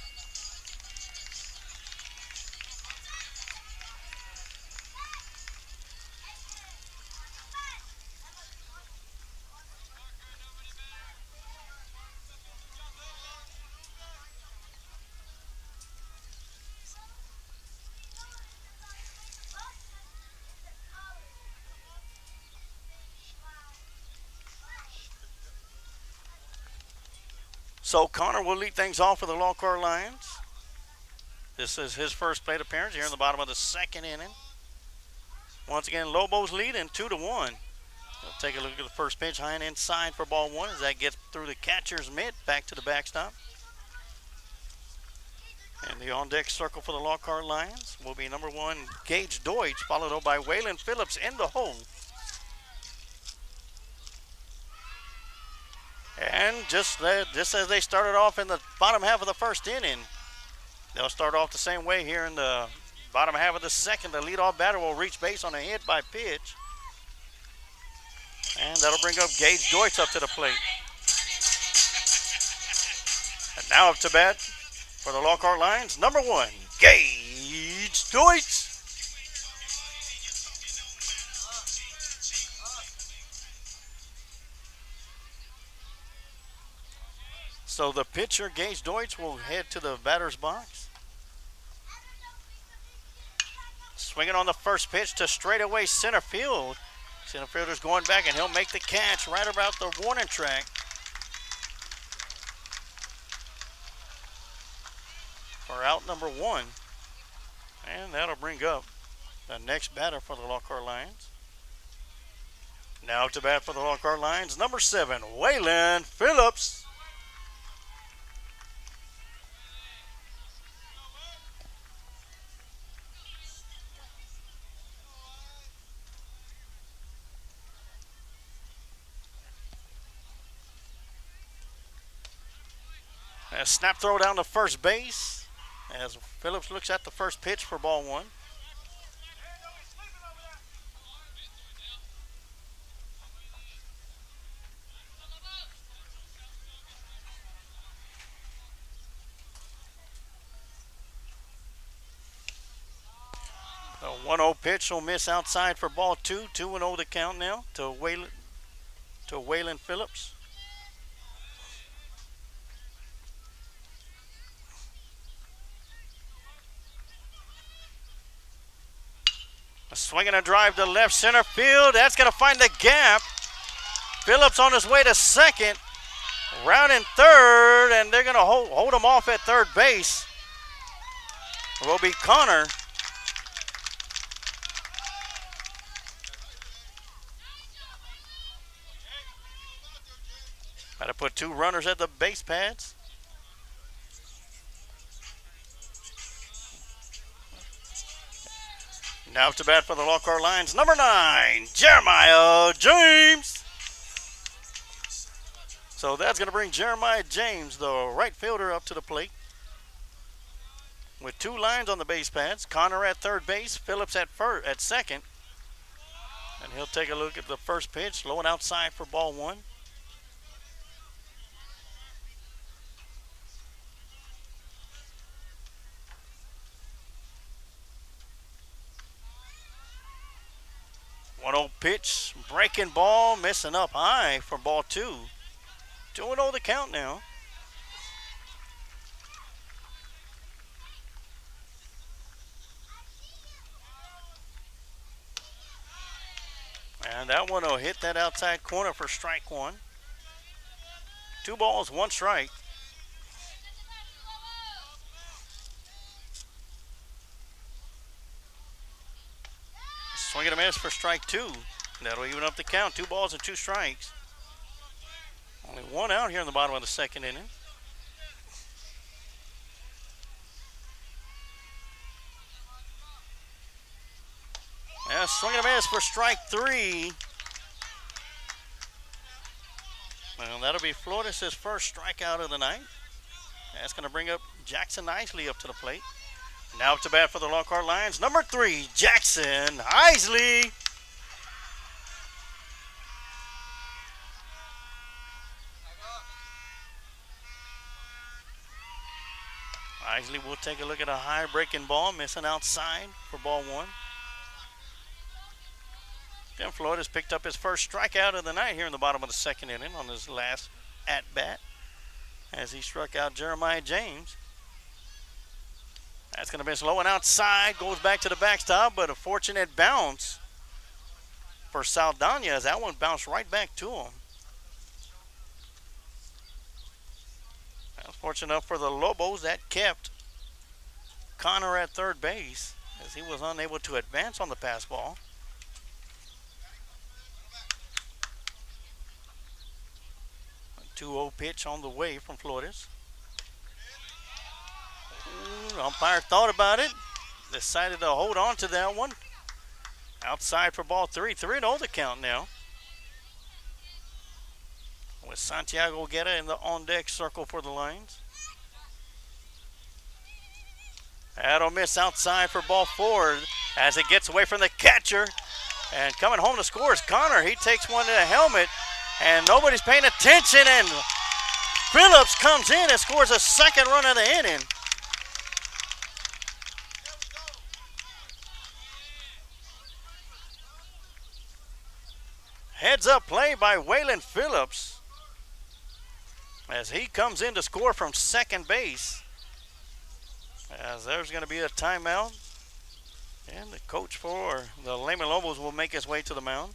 So Connor will lead things off for the Lockhart Lions. This is his first plate appearance here in the bottom of the second inning. Once again, Lobos leading 2-1. We'll take a look at the first pitch, high and inside for ball one as that gets through the catcher's mitt, back to the backstop. And the on-deck circle for the Lockhart Lions will be number one, Gage Deutsch, followed up by Waylon Phillips in the hole. And just as they started off in the bottom half of the first inning, they'll start off the same way here in the bottom half of the second. The leadoff batter will reach base on a hit by pitch. And that'll bring up Gage Deutsch up to the plate. And now up to bat for the Lockhart Lions, number one, Gage Deutsch. So the pitcher, Gage Deutsch, will head to the batter's box. Swinging on the first pitch to straightaway center field. Center fielder's going back, and he'll make the catch right about the warning track. For out number one. And that'll bring up the next batter for the Lockhart Lions. Now to bat for the Lockhart Lions, number 7, Waylon Phillips. A snap throw down to first base as Phillips looks at the first pitch for ball one. The 1-0 pitch will miss outside for ball two. 2-0 the count now to Waylon Phillips. A swing and a drive to left center field. That's going to find the gap. Phillips on his way to second. Rounding third, and they're going to hold him off at third base. It will be Connor. Got to put 2 runners at the base pads. Now to bat for the Lockhart Lions, number 9, Jeremiah James. So that's going to bring Jeremiah James, the right fielder, up to the plate. With 2 lines on the base pads, Connor at third base, Phillips at second. And he'll take a look at the first pitch, low and outside for ball one. One-0 pitch, breaking ball, missing up high for ball two. 2-0 the count now. And that one will hit that outside corner for strike one. 2 balls, 1 strike. Swing and a miss for strike 2. That'll even up the count. 2 balls and 2 strikes. Only 1 out here in the bottom of the second inning. Yeah, swing and a miss for strike 3. Well, that'll be Flores' first strikeout of the night. That's going to bring up Jackson Isley up to the plate. Now up to bat for the Lockhart Lions, number 3, Jackson Isley. Isley will take a look at a high breaking ball, missing outside for ball one. Then Flores picked up his first strikeout of the night here in the bottom of the second inning on his last at-bat as he struck out Jeremiah James. That's going to miss low and outside, goes back to the backstop, but a fortunate bounce for Saldana as that one bounced right back to him. Fortunate enough for the Lobos, that kept Connor at third base as he was unable to advance on the pass ball. A 2-0 pitch on the way from Flores. Umpire thought about it, decided to hold on to that one. Outside for ball 3, 3-0 the count now. With Santiago Guerra in the on-deck circle for the Lions. That'll miss outside for ball 4 as it gets away from the catcher. And coming home to score is Connor. He takes one to the helmet, and nobody's paying attention, and Phillips comes in and scores a second run of the inning. Heads up play by Waylon Phillips as he comes in to score from second base. As there's going to be a timeout, and the coach for the Lehman Lobos will make his way to the mound.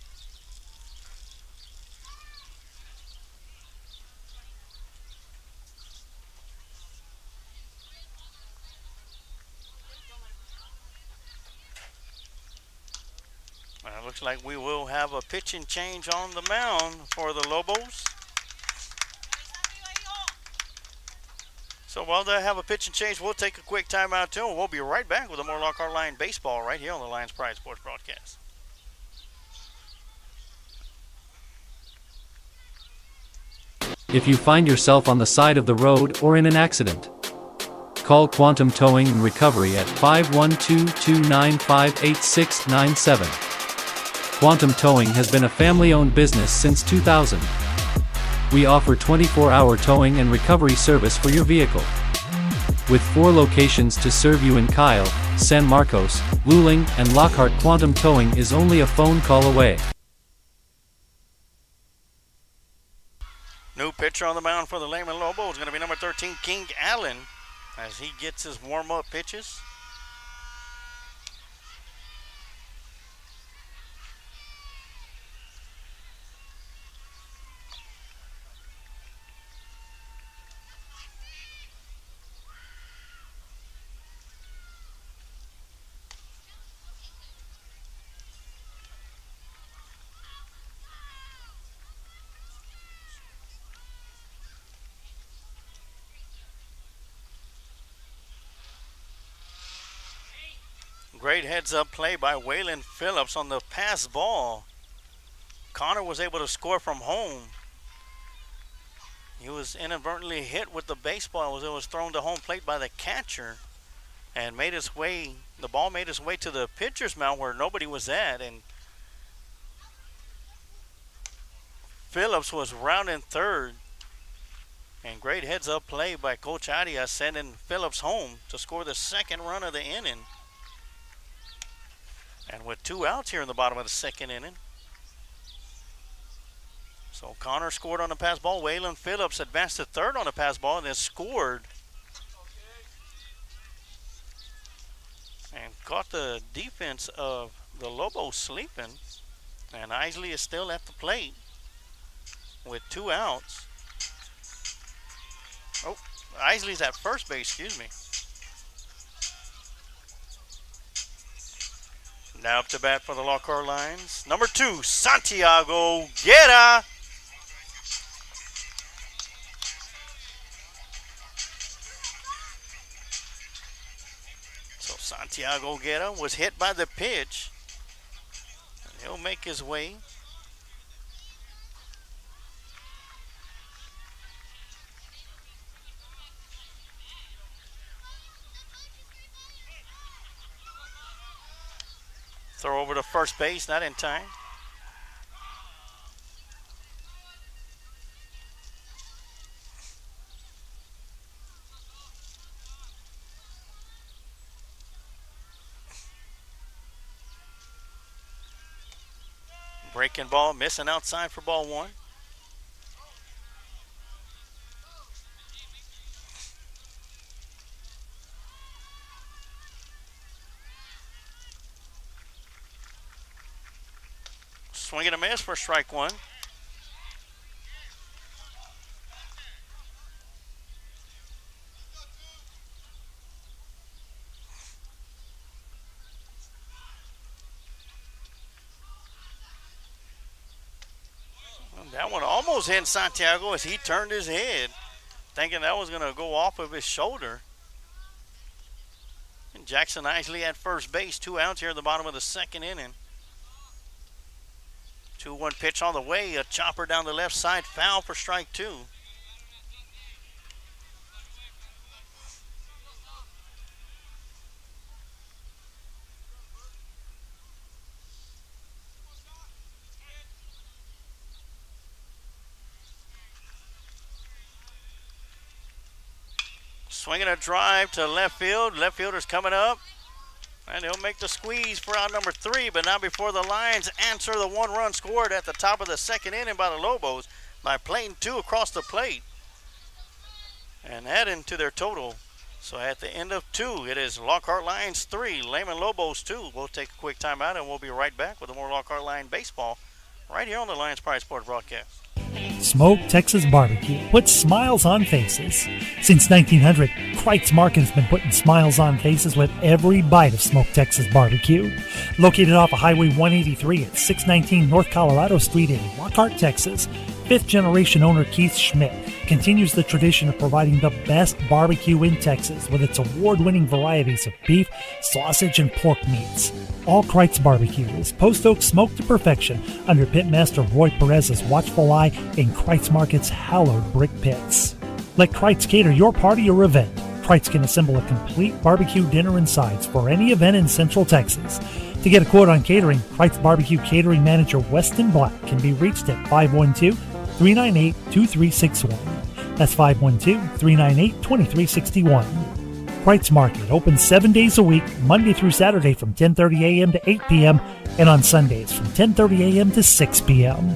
Looks like we will have a pitching change on the mound for the Lobos. So while they have a pitching change, we'll take a quick timeout too, and we'll be right back with a more Lockhart Lion baseball right here on the Lions Pride Sports broadcast. If you find yourself on the side of the road or in an accident, call Quantum Towing and Recovery at 512-295-8697. Quantum Towing has been a family-owned business since 2000. We offer 24-hour towing and recovery service for your vehicle. With 4 locations to serve you in Kyle, San Marcos, Luling, and Lockhart, Quantum Towing is only a phone call away. New pitcher on the mound for the Lehman Lobos is going to be number 13, King Allen, as he gets his warm-up pitches. Great heads-up play by Waylon Phillips on the pass ball. Connor was able to score from home. He was inadvertently hit with the baseball as it was thrown to home plate by the catcher and made its way, the ball made its way to the pitcher's mound where nobody was at, and Phillips was rounding third. And great heads-up play by Coach Arias, sending Phillips home to score the second run of the inning. And with 2 outs here in the bottom of the second inning. So Connor scored on the pass ball. Waylon Phillips advanced to third on the pass ball and then scored. And caught the defense of the Lobos sleeping. And Isley is still at the plate with 2 outs. Oh, Isley's at first base, excuse me. Now up to bat for the Lockhart Lions, number 2, Santiago Guerra. So Santiago Guerra was hit by the pitch. He'll make his way. Throw over to first base, not in time. Breaking ball, missing outside for ball 1. Swing and a miss for strike 1. That one almost hit Santiago as he turned his head, thinking that was going to go off of his shoulder. And Jackson Isley at first base, 2 outs here in the bottom of the second inning. 2-1 pitch on the way, a chopper down the left side, foul for strike 2. Swinging a drive to left field. Left fielder's coming up. And he'll make the squeeze for out number 3, but not before the Lions answer the 1-run scored at the top of the second inning by the Lobos by playing 2 across the plate and adding to their total. So at the end of 2, it is Lockhart Lions 3, Lehman Lobos 2. We'll take a quick timeout and we'll be right back with more Lockhart Lion baseball right here on the Lions Pride Sports broadcast. Smoke Texas Barbecue puts smiles on faces. Since 1900, Kreitz Market has been putting smiles on faces with every bite of Smoke Texas Barbecue. Located off of Highway 183 at 619 North Colorado Street in Lockhart, Texas, 5th generation owner Keith Schmidt continues the tradition of providing the best barbecue in Texas with its award-winning varieties of beef, sausage, and pork meats. All Kreitz Barbecue is post oak smoked to perfection under pitmaster Roy Perez's watchful eye in Kreitz Market's hallowed brick pits. Let Kreitz cater your party or event. Kreitz can assemble a complete barbecue dinner and sides for any event in Central Texas. To get a quote on catering, Kreitz Barbecue Catering Manager Weston Black can be reached at 512-398-2361. That's 512-398-2361. Kreitz Market opens 7 days a week, Monday through Saturday from 10:30 a.m. to 8 p.m. and on Sundays from 10:30 a.m. to 6 p.m.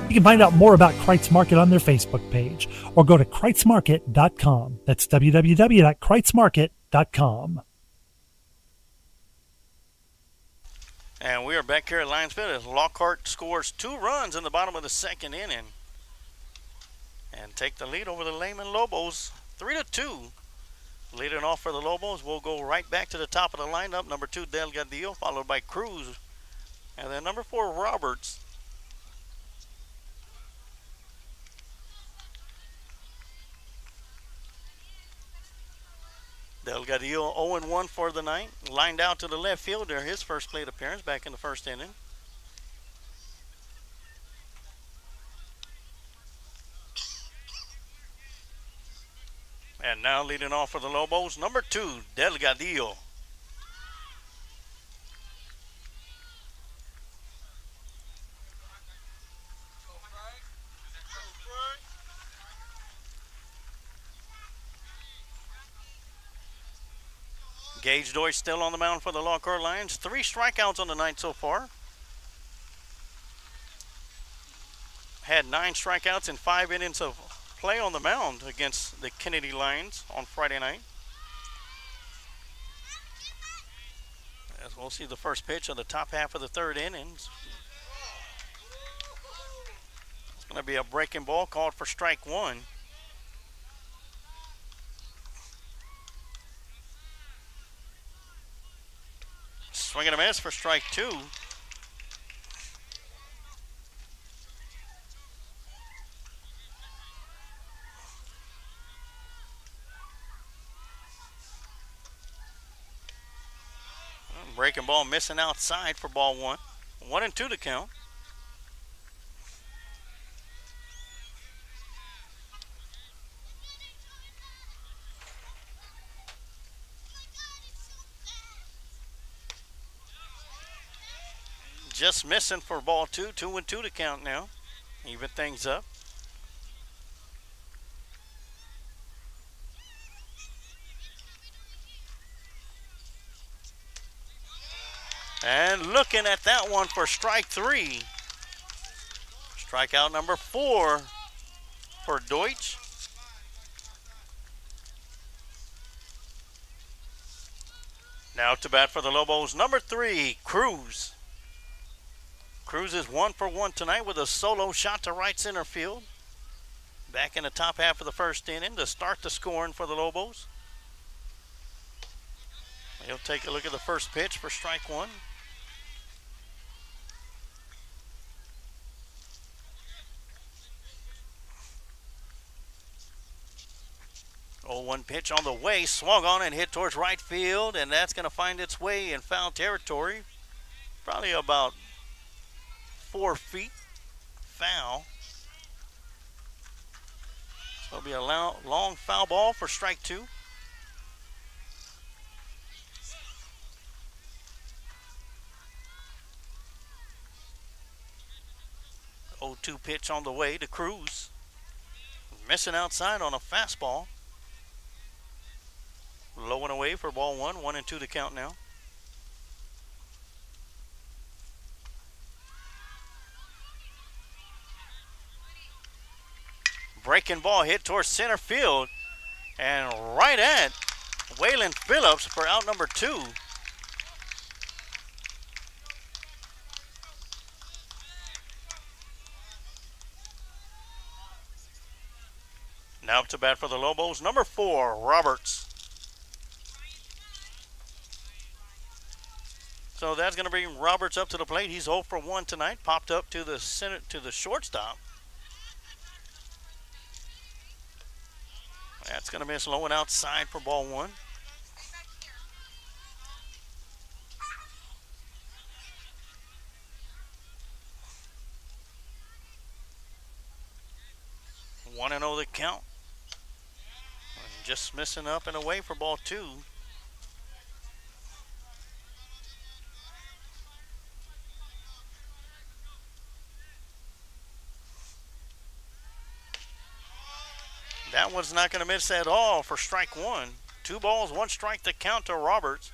You can find out more about Kreitz Market on their Facebook page or go to kreitzmarket.com. That's www.kreitzmarket.com. And we are back here at Lionsville as Lockhart scores 2 runs in the bottom of the second inning and take the lead over the Lehman Lobos 3-2. Leading off for the Lobos, we'll go right back to the top of the lineup. Number 2, Delgadillo, followed by Cruz, and then number 4, Roberts. Delgadillo 0-1 for the night. Lined out to the left fielder, his first plate appearance back in the first inning. And now leading off for the Lobos, number 2, Delgadillo. Gage Deutsch still on the mound for the Lockhart Lions. 3 strikeouts on the night so far. Had 9 strikeouts in 5 innings of play on the mound against the Kennedy Lions on Friday night. As we'll see the first pitch of the top half of the third innings. It's going to be a breaking ball called for strike 1. Swing and a miss for strike 2. Breaking ball missing outside for ball 1. 1-2 to count. Just missing for ball 2. 2-2 to count now. Even things up. And looking at that one for strike 3. Strikeout number 4 for Deutsch. Now to bat for the Lobos, number 3, Cruz. Cruz is 1 for 1 tonight with a solo shot to right center field. Back in the top half of the first inning to start the scoring for the Lobos. He'll take a look at the first pitch for strike 1. 0-1 pitch on the way, swung on and hit towards right field, and that's going to find its way in foul territory. Probably about 4 feet foul. So it'll be a long foul ball for strike 2. The 0-2 pitch on the way to Cruz. Missing outside on a fastball. Low and away for ball 1. 1-2 the count now. Breaking ball hit towards center field and right at Waylon Phillips for out number 2. Now up to bat for the Lobos, number 4, Roberts. So that's going to bring Roberts up to the plate. He's 0 for 1 tonight. Popped up to the center, to the shortstop. That's going to miss low and outside for ball 1. One and 0 the count. And just missing up and away for ball 2. That one's not going to miss at all for strike 1. 2 balls, 1 strike to count to Roberts.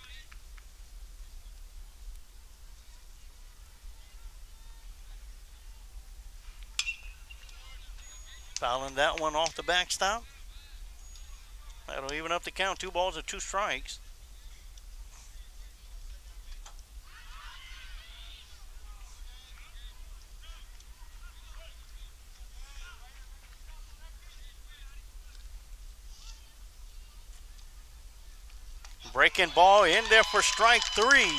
Fouling that one off the backstop. That'll even up the count. 2 balls and 2 strikes. Breaking ball in there for strike 3.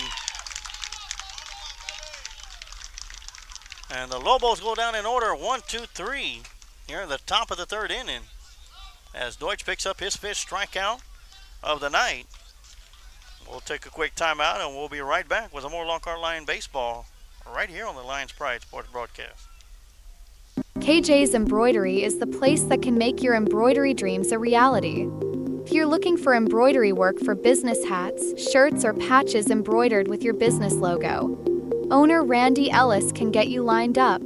And the Lobos go down in order 1, 2, 3 here in the top of the 3rd inning as Deutsch picks up his 5th strikeout of the night. We'll take a quick timeout and we'll be right back with some more Lockhart Lion baseball right here on the Lions Pride Sports Broadcast. KJ's Embroidery is the place that can make your embroidery dreams a reality. If you're looking for embroidery work for business hats, shirts, or patches embroidered with your business logo, owner Randy Ellis can get you lined up.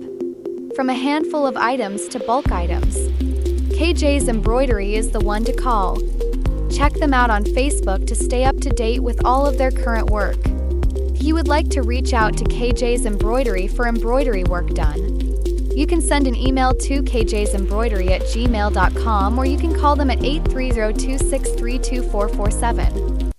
From a handful of items to bulk items, KJ's Embroidery is the one to call. Check them out on Facebook to stay up to date with all of their current work. If you would like to reach out to KJ's Embroidery for embroidery work done, you can send an email to kjsembroidery@gmail.com or you can call them at 830-263-2447.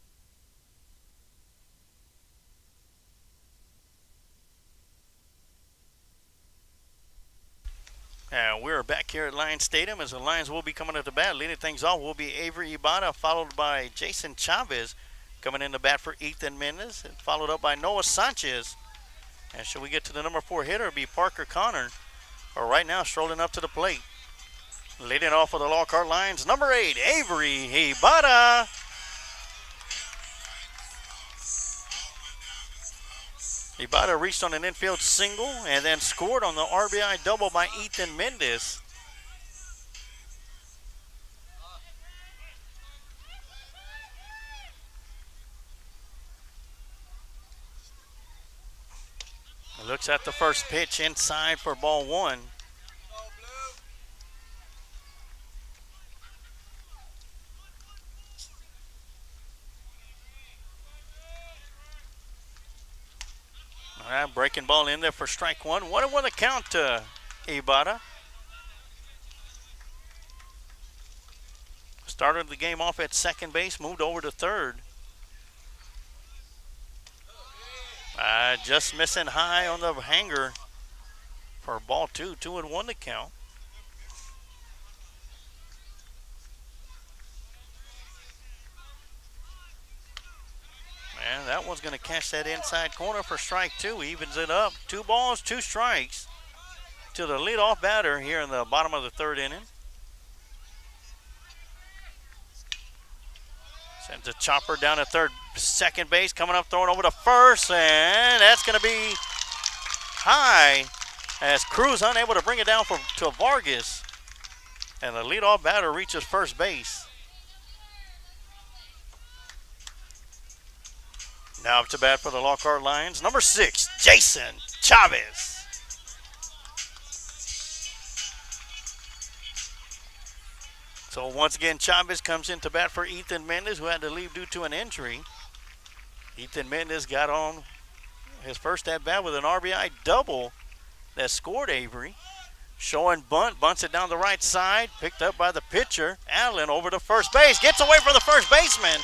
And we're back here at Lions Stadium as the Lions will be coming at the bat. Leading things off will be Avery Ibarra, followed by Jason Chavez coming in the bat for Ethan Mendez, and followed up by Noah Sanchez. And should we get to the number 4 hitter, it'll be Parker Connor. Or right now, strolling up to the plate. Leading off for the Lockhart Lions, number 8, Avery Ibarra. Ibarra reached on an infield single and then scored on the RBI double by Ethan Mendez. Looks at the first pitch inside for ball 1. All right, breaking ball in there for strike 1. 1-1 the count to Ibarra. Started the game off at second base, moved over to third. Just missing high on the hanger for ball 2. 2-1 to count. And that one's going to catch that inside corner for strike 2. Evens it up. 2 balls, 2 strikes to the leadoff batter here in the bottom of the 3rd inning. Sends a chopper down to second base, coming up, throwing over to first, and that's going to be high as Cruz unable to bring it down to Vargas. And the leadoff batter reaches first base. Now up to bat for the Lockhart Lions, number 6, Jason Chavez. So once again, Chavez comes in to bat for Ethan Mendez, who had to leave due to an injury. Ethan Mendez got on his first at-bat with an RBI double that scored Avery. Showing bunt, bunts it down the right side, picked up by the pitcher. Allen over to first base, gets away from the first baseman,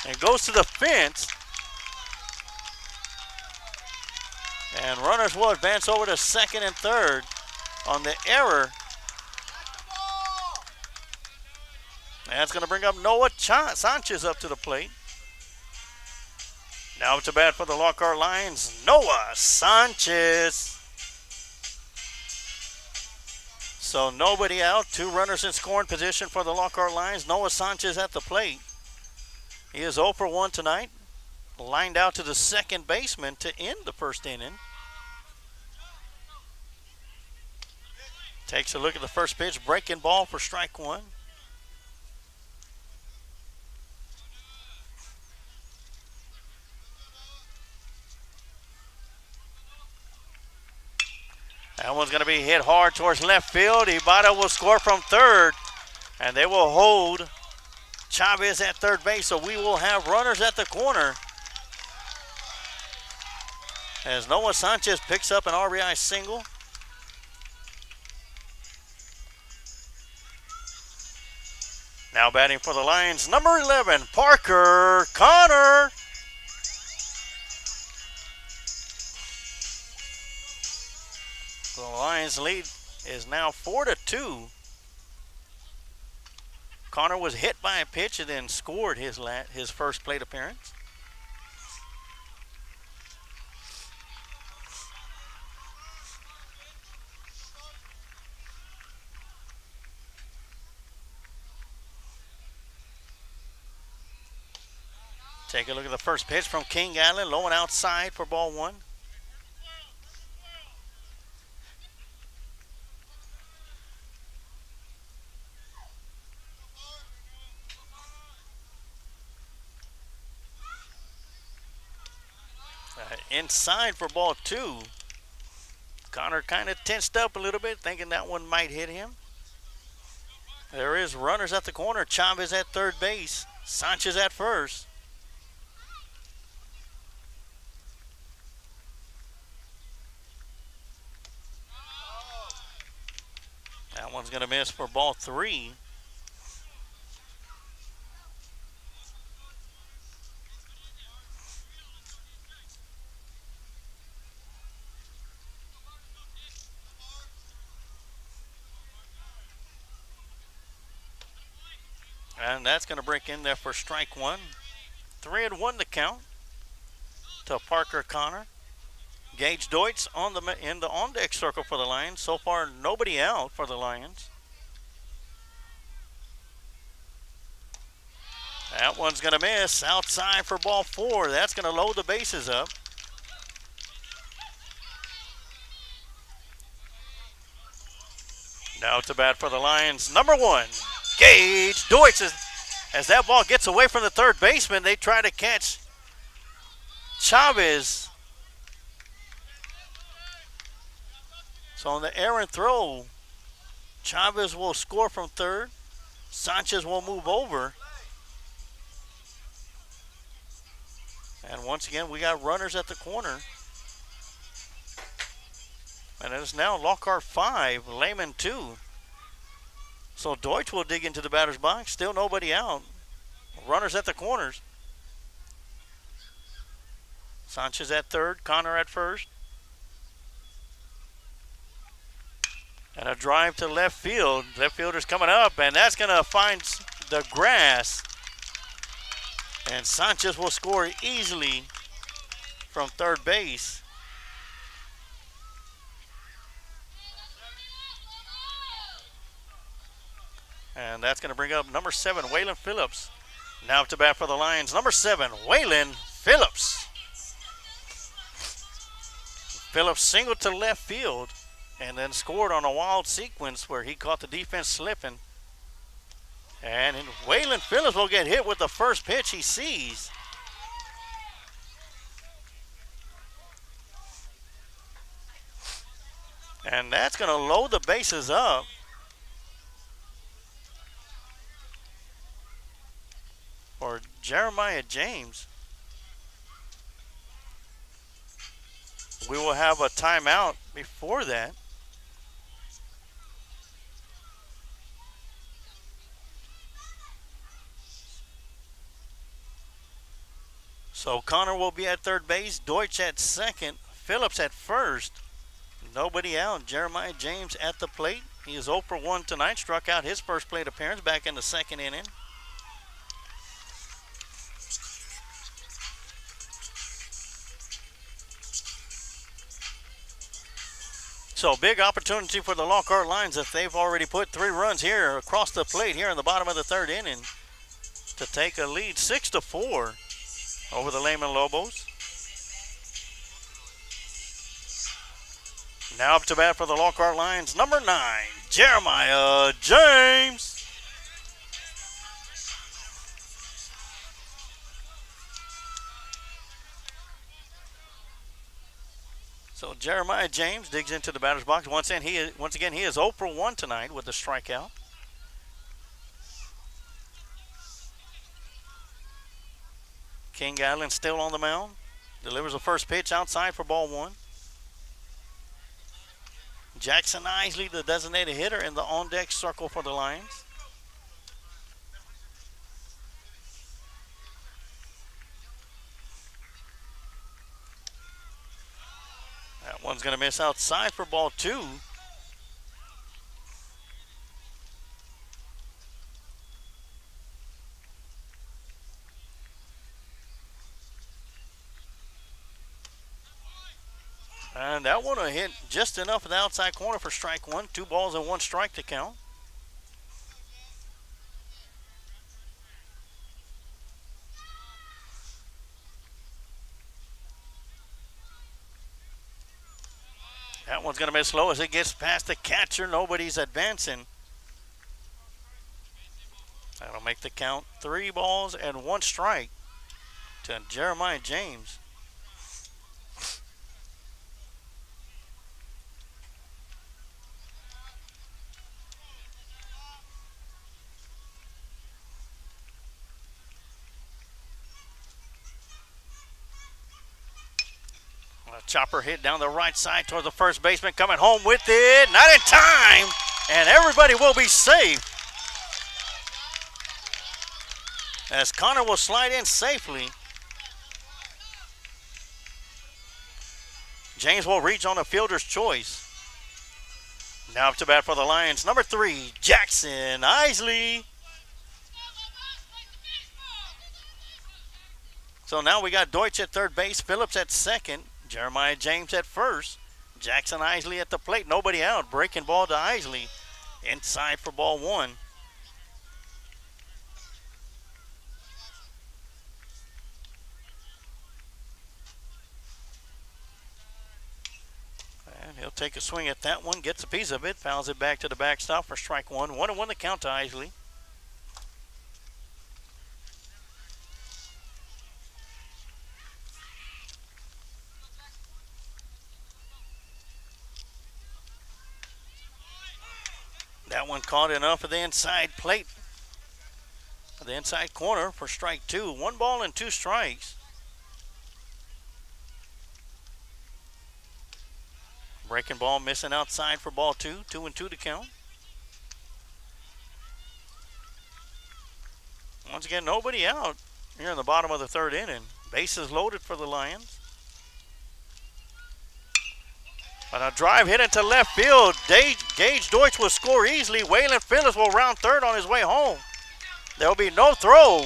and goes to the fence. And runners will advance over to second and third on the error. That's going to bring up Noah Sanchez up to the plate. Now to bat for the Lockhart Lions, Noah Sanchez. So nobody out, 2 runners in scoring position for the Lockhart Lions. Noah Sanchez at the plate. He is 0 for 1 tonight. Lined out to the second baseman to end the first inning. Takes a look at the first pitch, breaking ball for strike 1. That one's going to be hit hard towards left field. Ibarra will score from third, and they will hold Chavez at third base, so we will have runners at the corner as Noah Sanchez picks up an RBI single. Now batting for the Lions, number 11, Parker Connor. The Lions lead is now 4-2. Connor was hit by a pitch and then scored his first plate appearance. Take a look at the first pitch from King Allen, low and outside for ball 1. Inside for ball 2. Connor kind of tensed up a little bit, thinking that one might hit him. There is runners at the corner. Chavez at third base. Sanchez at first. That one's going to miss for ball 3. And that's going to break in there for strike 1. 3-1 the count to Parker Connor. Gage Deutsch in the on-deck circle for the Lions. So far, nobody out for the Lions. That one's going to miss outside for ball 4. That's going to load the bases up. Now to bat for the Lions, number 1, Gage Deutsch. As that ball gets away from the third baseman, they try to catch Chavez. So on the errant throw, Chavez will score from third. Sanchez will move over. And once again, we got runners at the corner. And it is now Lockhart 5, Lehman 2. So Deutsch will dig into the batter's box. Still nobody out. Runners at the corners. Sanchez at third, Connor at first. And a drive to left field. Left fielder's coming up, and that's going to find the grass. And Sanchez will score easily from third base. And that's going to bring up number 7, Waylon Phillips. Now up to bat for the Lions, number 7, Waylon Phillips. Phillips singled to left field and then scored on a wild sequence where he caught the defense slipping. And Waylon Phillips will get hit with the first pitch he sees. And that's going to load the bases up. For Jeremiah James. We will have a timeout before that. So Connor will be at third base, Deutsch at second, Phillips at first. Nobody out. Jeremiah James at the plate. He is 0 for 1 tonight. Struck out his first plate appearance back in the second inning. So big opportunity for the Lockhart Lions if they've already put 3 runs here across the plate here in the bottom of the third inning to take a lead 6-4 over the Lehman Lobos. Now up to bat for the Lockhart Lions, number 9, Jeremiah James. So Jeremiah James digs into the batter's box. Once again, he is 0 for 1 tonight with the strikeout. King Island still on the mound. Delivers the first pitch outside for ball 1. Jackson Isley, the designated hitter, in the on-deck circle for the Lions. That one's going to miss outside for ball 2. And that one will hit just enough of the outside corner for strike 1. 2 balls and 1 strike to count. That one's going to miss low as it gets past the catcher. Nobody's advancing. That'll make the count 3 balls and 1 strike to Jeremiah James. Chopper hit down the right side toward the first baseman, coming home with it. Not in time, and everybody will be safe. As Connor will slide in safely. James will reach on a fielder's choice. Now up to bat for the Lions, number 3, Jackson Isley. So now we got Deutsch at third base, Phillips at second, Jeremiah James at first, Jackson Isley at the plate, nobody out. Breaking ball to Isley, inside for ball 1. And he'll take a swing at that one, gets a piece of it, fouls it back to the backstop for strike 1. 1-1 the count to Isley. That one caught enough of the inside plate, the inside corner for strike 2. 1 ball and 2 strikes. Breaking ball missing outside for ball 2. 2-2 to count. Once again, nobody out here in the bottom of the third inning. Bases loaded for the Lions. But a drive hit into left field. Gage Deutsch will score easily. Waylon Phillips will round third on his way home. There will be no throw.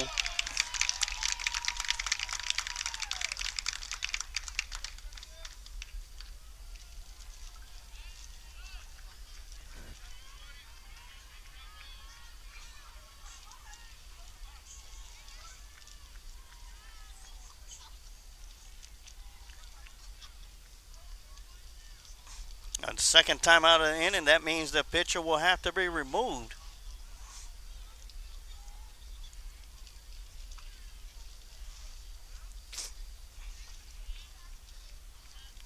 Second time out of the inning, that means the pitcher will have to be removed.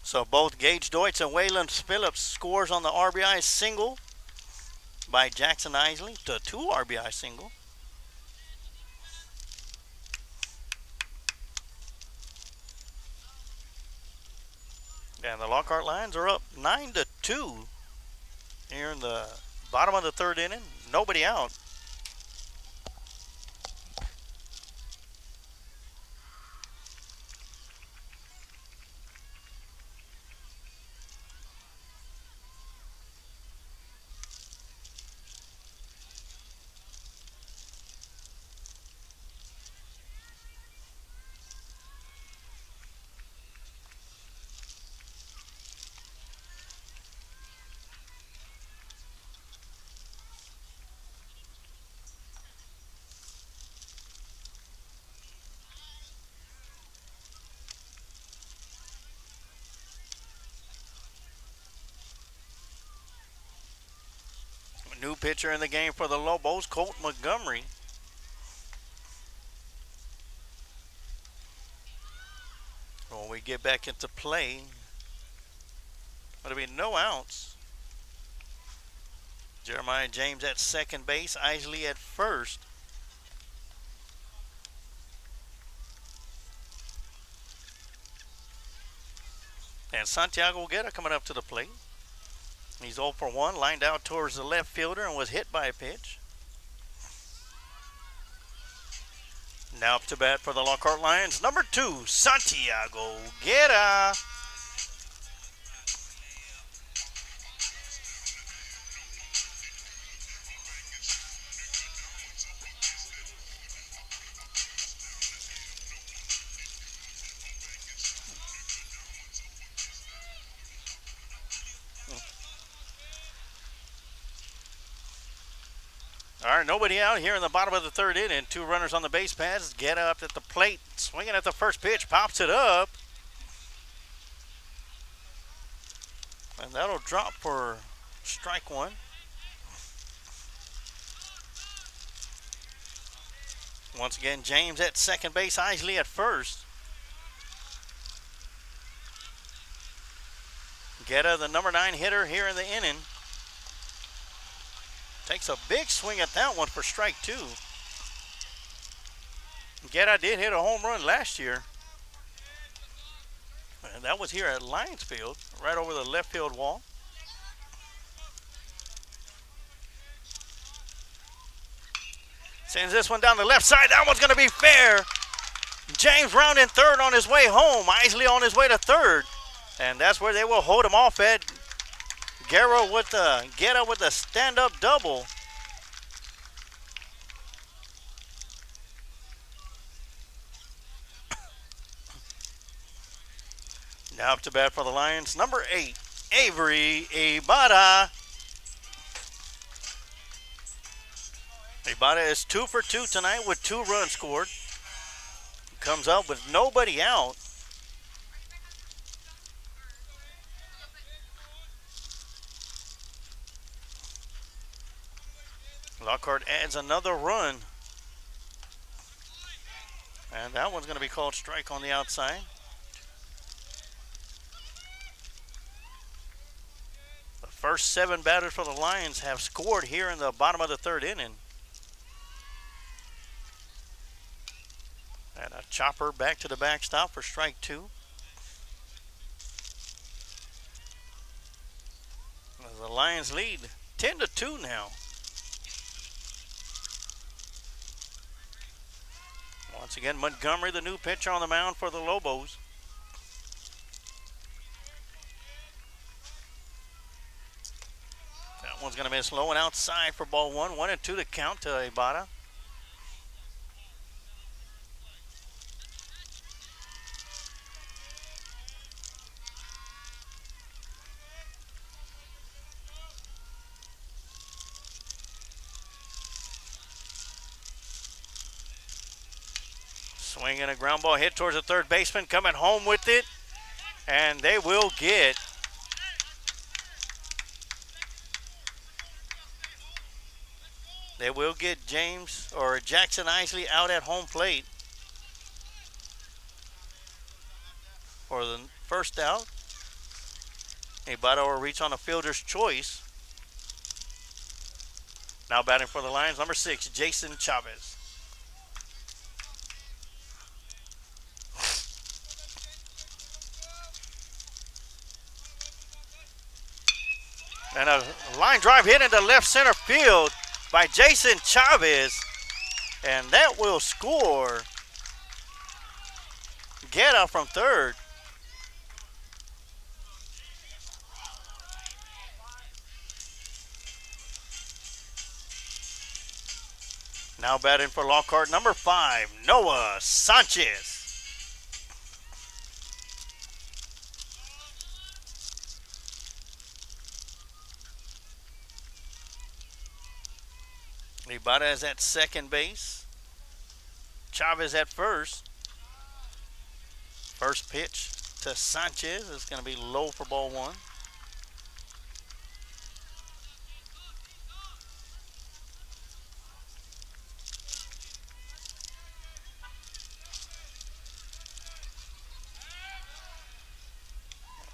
So both Gage Deutsch and Waylon Phillips scores on the RBI single by Jackson Isley to 2 RBI single. And the Lockhart Lions are up 9-2 here in the bottom of the third inning. Nobody out. New pitcher in the game for the Lobos, Colt Montgomery. When we get back into play, it'll be no outs. Jeremiah James at second base, Isley at first. And Santiago Guerra coming up to the plate. He's 0 for 1, lined out towards the left fielder and was hit by a pitch. Now up to bat for the Lockhart Lions, number 2, Santiago Guerra. All right, nobody out here in the bottom of the third inning. 2 runners on the base paths. Get up at the plate, swinging at the first pitch, pops it up. And that'll drop for strike 1. Once again, James at second base, Isley at first. Guerra, the number 9 hitter here in the inning. Takes a big swing at that one for strike 2. Guerra did hit a home run last year. And that was here at Lions Field, right over the left field wall. Sends this one down the left side. That one's going to be fair. James rounding third on his way home. Isley on his way to third. And that's where they will hold him off at. Guerra with the stand-up double. Now up to bat for the Lions, number 8, Avery Ibarra. Ibarra is 2 for 2 tonight with 2 runs scored. Comes up with nobody out. Lockhart adds another run. And that one's going to be called strike on the outside. The first 7 batters for the Lions have scored here in the bottom of the third inning. And a chopper back to the backstop for strike 2. The Lions lead 10-2 now. Once again, Montgomery, the new pitcher on the mound for the Lobos. That one's going to miss low and outside for ball 1. 1-2 to count to Ibarra. Swinging a ground ball hit towards the third baseman, coming home with it, and they will get They will get James or Jackson Isley out at home plate for the first out. Ibata will reach on a fielder's choice. Now batting for the Lions, number 6, Jason Chavez. And a line drive hit into left center field by Jason Chavez. And that will score. Get out from third. Now batting for Lockhart, number 5, Noah Sanchez. Ibata is at second base. Chavez at first. First pitch to Sanchez is going to be low for ball 1.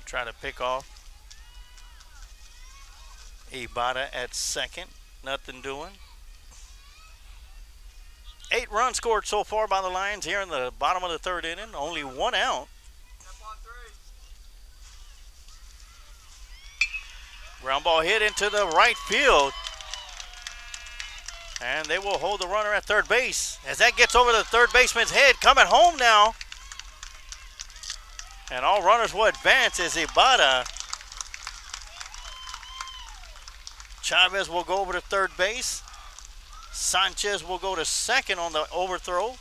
Try to pick off Ibata at second. Nothing doing. 8 runs scored so far by the Lions here in the bottom of the third inning. Only 1 out. Ground ball hit into the right field. And they will hold the runner at third base. As that gets over the third baseman's head, coming home now. And all runners will advance as Ibata. Chavez will go over to third base. Sanchez will go to second on the overthrow.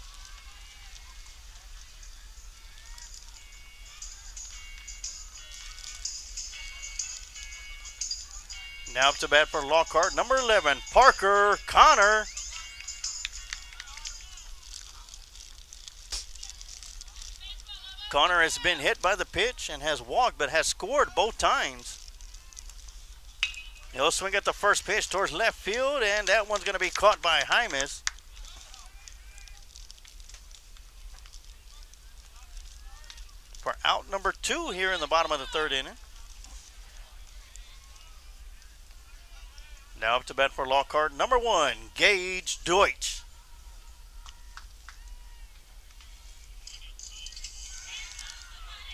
Now up to bat for Lockhart, number 11, Parker Connor. Connor has been hit by the pitch and has walked, but has scored both times. He'll swing at the first pitch towards left field, and that one's going to be caught by Jaimes. For out number 2 here in the bottom of the third inning. Now up to bat for Lockhart, number 1, Gage Deutsch.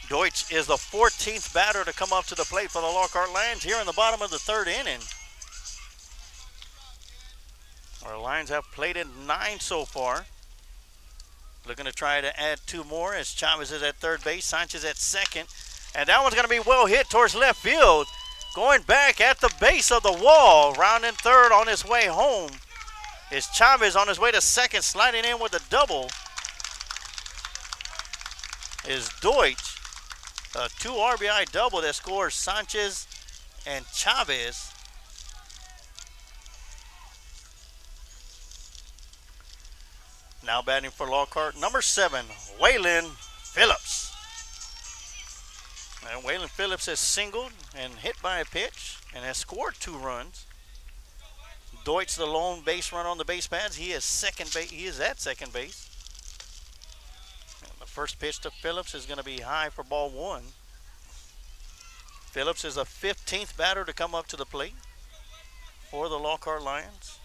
Deutsch is the 14th batter to come up to the plate for the Lockhart Lions here in the bottom of the third inning. Our Lions have plated 9 so far. Looking to try to add 2 more as Chavez is at third base, Sanchez at second. And that one's going to be well hit towards left field. Going back at the base of the wall, rounding third on his way home is Chavez on his way to second, sliding in with a double is Deutsch. A 2 RBI double that scores Sanchez and Chavez. Now batting for Lockhart, number 7, Waylon Phillips. And Waylon Phillips has singled and hit by a pitch and has scored 2 runs. Deutsch, the lone base runner on the base pads, he is at second base. The first pitch to Phillips is going to be high for ball 1. Phillips is the 15th batter to come up to the plate for the Lockhart Lions.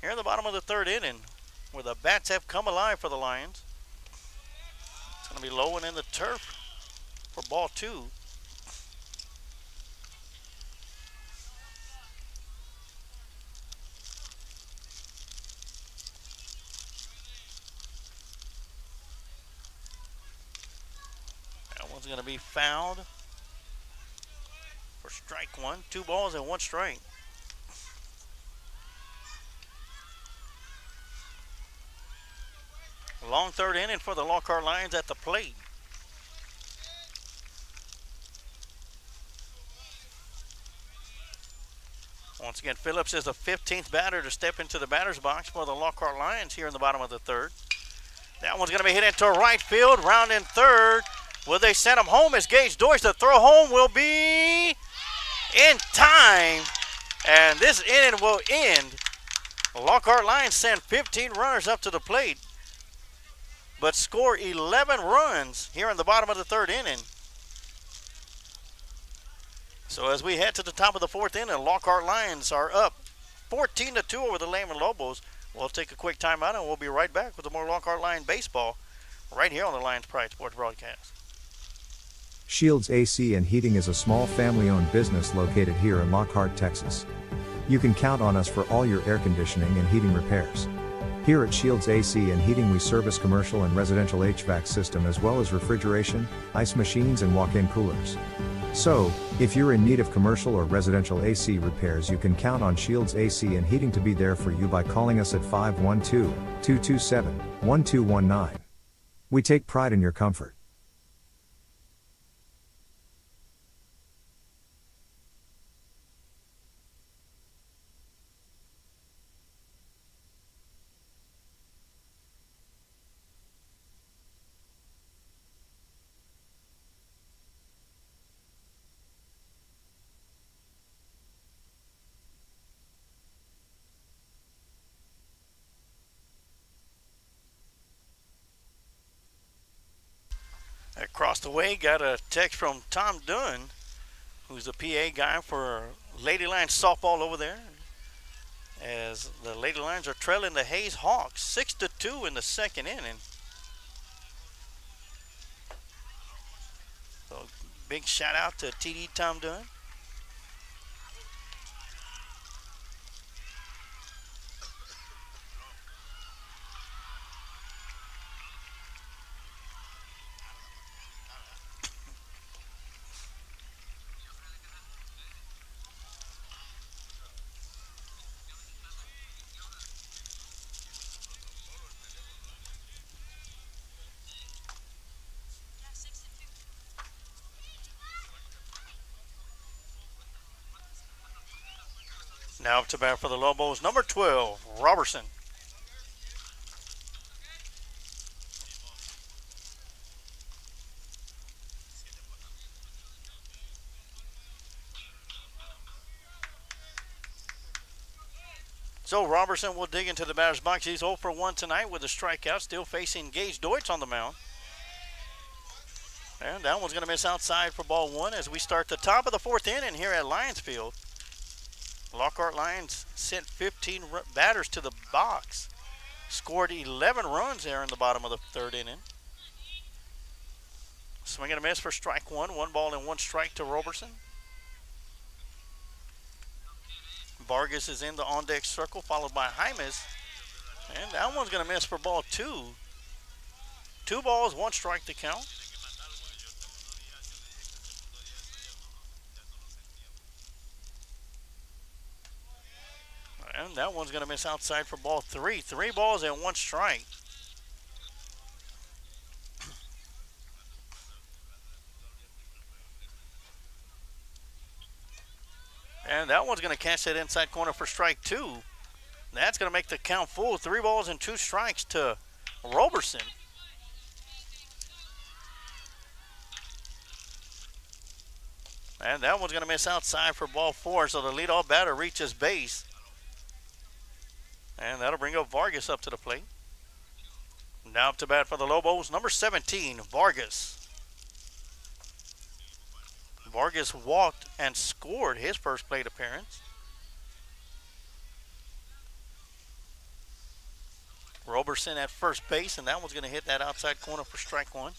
Here in the bottom of the third inning, where the bats have come alive for the Lions. It's going to be low and in the turf for ball 2. Going to be fouled for strike 1. 2 balls and 1 strike. Long third inning for the Lockhart Lions at the plate. Once again, Phillips is the 15th batter to step into the batter's box for the Lockhart Lions here in the bottom of the third. That one's going to be hit into right field, rounding third. Will they send him home as Gage Deutsch? The throw home will be in time. And this inning will end Lockhart Lions send 15 runners up to the plate, but score 11 runs here in the bottom of the third inning. So as we head to the top of the fourth inning, Lockhart Lions are up 14-2 over the Lehman Lobos. We'll take a quick timeout and we'll be right back with more Lockhart Lion baseball right here on the Lions Pride Sports broadcast. Shields AC and Heating is a small family-owned business located here in Lockhart, Texas. You can count on us for all your air conditioning and heating repairs. Here at Shields AC and Heating we service commercial and residential HVAC system as well as refrigeration, ice machines and walk-in coolers. So, if you're in need of commercial or residential AC repairs you can count on Shields AC and Heating to be there for you by calling us at 512-227-1219. We take pride in your comfort. Across the way, got a text from Tom Dunn, who's the PA guy for Lady Lions softball over there. As the Lady Lions are trailing the Hayes Hawks 6-2 in the second inning. So big shout out to TD Tom Dunn. Now up to bat for the Lobos, number 12, Robertson. So Robertson will dig into the batter's box. He's 0 for 1 tonight with a strikeout, still facing Gage Deutsch on the mound. And that one's going to miss outside for ball one as we start the top of the fourth inning here at Lions Field. Lockhart Lions sent 15 batters to the box. Scored 11 runs there in the bottom of the third inning. Swing and a miss for strike one. 1 ball and 1 strike to Robertson. Vargas is in the on-deck circle, followed by Jaimes. And that one's going to miss for ball two. 2 balls, 1 strike to count. And that one's going to miss outside for ball 3. 3 balls and 1 strike. And that one's going to catch that inside corner for strike 2. That's going to make the count full. 3 balls and 2 strikes to Robertson. And that one's going to miss outside for ball 4. So the leadoff batter reaches base. And that'll bring up Vargas up to the plate. Now up to bat for the Lobos, number 17, Vargas. Vargas walked and scored his first plate appearance. Robertson at first base, and that one's going to hit that outside corner for strike 1.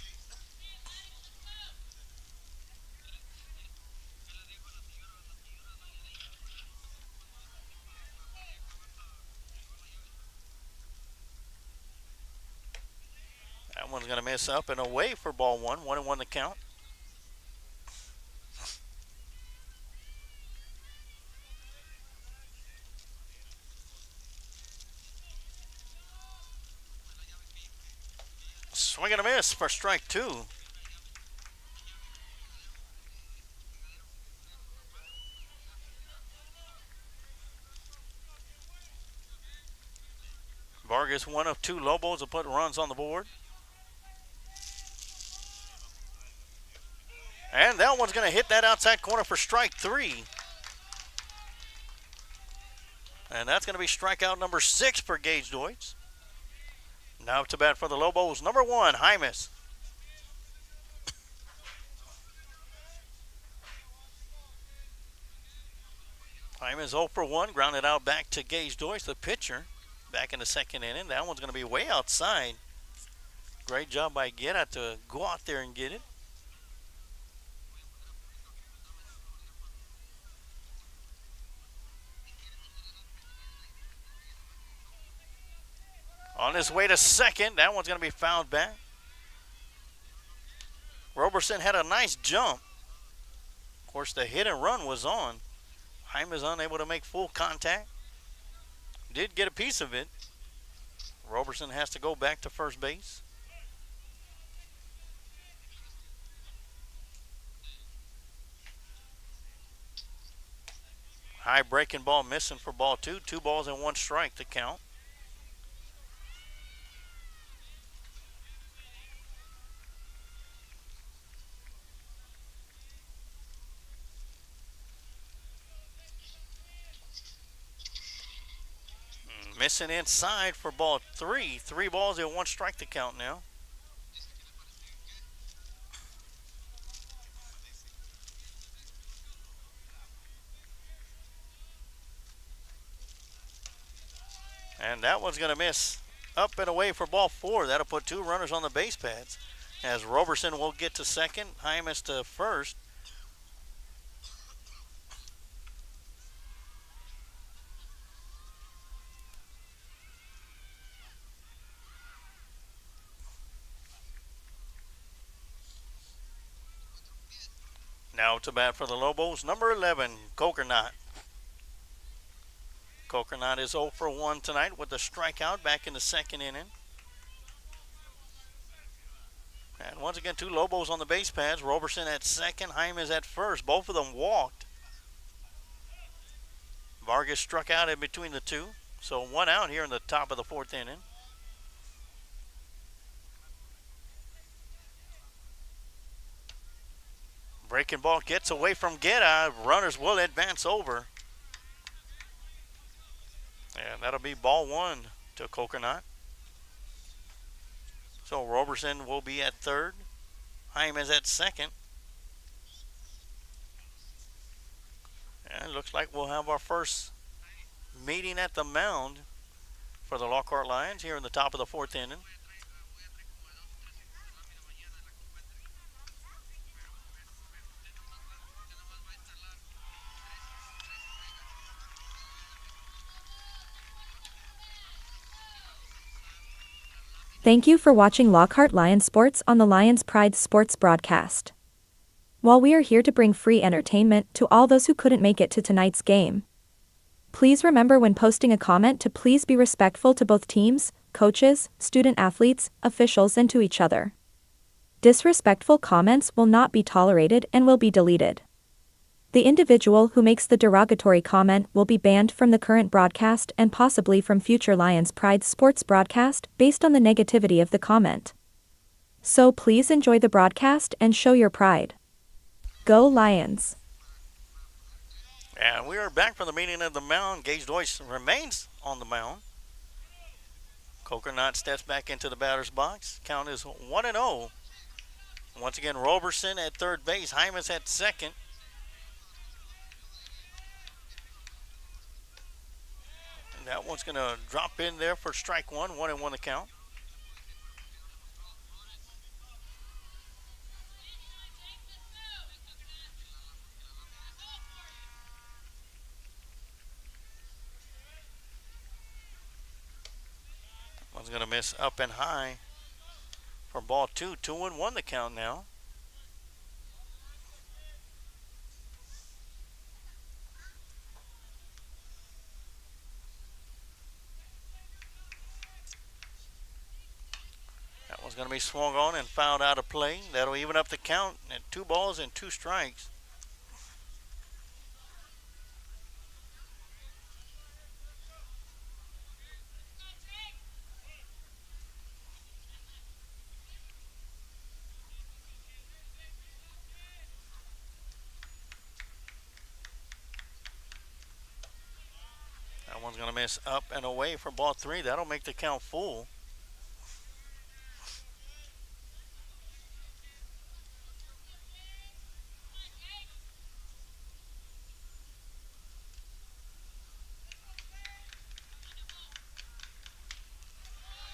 That one's going to miss up and away for ball 1. 1-1 the count. Swing and a miss for strike 2. Vargas, 1 of 2 Lobos, will put runs on the board. And that one's going to hit that outside corner for strike 3. And that's going to be strikeout number 6 for Gage Deutsch. Now to bat for the Lobos, number 1, Hymas. Hymas 0 for 1, grounded out back to Gage Deutsch, the pitcher, back in the second inning. That one's going to be way outside. Great job by Guerra to go out there and get it. On his way to second, that one's going to be fouled back. Roberson had a nice jump. Of course, the hit and run was on. Hymas unable to make full contact. Did get a piece of it. Roberson has to go back to first base. High breaking ball missing for ball 2. 2 balls and 1 strike to count. Missing inside for ball 3. 3 balls and 1 strike to count now. And that one's going to miss up and away for ball 4. That'll put 2 runners on the base pads. As Roberson will get to second, Hymas to first. Now to bat for the Lobos, number 11, Coconut. Coconut is 0 for 1 tonight with a strikeout back in the second inning. And once again, 2 Lobos on the base pads. Roberson at second, Hymas at first. Both of them walked. Vargas struck out in between the 2. So 1 out here in the top of the 4th inning. Breaking ball gets away from Guerra. Runners will advance over. And that'll be ball 1 to Coconut. So Roberson will be at third. Hymas at second. And it looks like we'll have our first meeting at the mound for the Lockhart Lions here in the top of the 4th inning. Thank you for watching Lockhart Lions Sports on the Lions Pride Sports broadcast. While we are here to bring free entertainment to all those who couldn't make it to tonight's game, please remember when posting a comment to please be respectful to both teams, coaches, student athletes, officials, and to each other. Disrespectful comments will not be tolerated and will be deleted. The individual who makes the derogatory comment will be banned from the current broadcast and possibly from future Lions Pride Sports broadcast based on the negativity of the comment. So please enjoy the broadcast and show your pride. Go Lions! And we are back from the meeting of the mound. Gage Deutsch remains on the mound. Coconut steps back into the batter's box. Count is 1-0. Once again, Roberson at third base. Hymas at second. That one's going to drop in there for strike 1, 1-1 the count. One's going to miss up and high for ball 2, 2-1 the count now. Was going to be swung on and fouled out of play. That'll even up the count at 2 balls and 2 strikes. one's going to miss up and away for ball 3. That'll make the count full.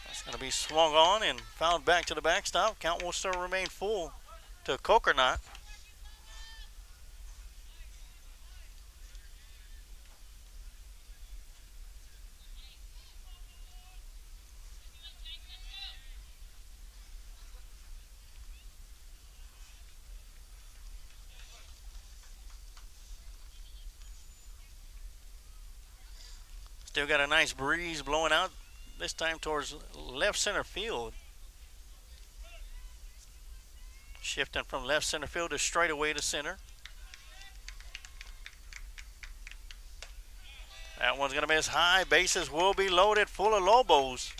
That's going to be swung on and fouled back to the backstop. Count will still remain full to Coconut. Still got a nice breeze blowing out, this time towards left center field. Shifting from left center field to straight away to center. That one's going to miss high. Bases will be loaded, full of Lobos,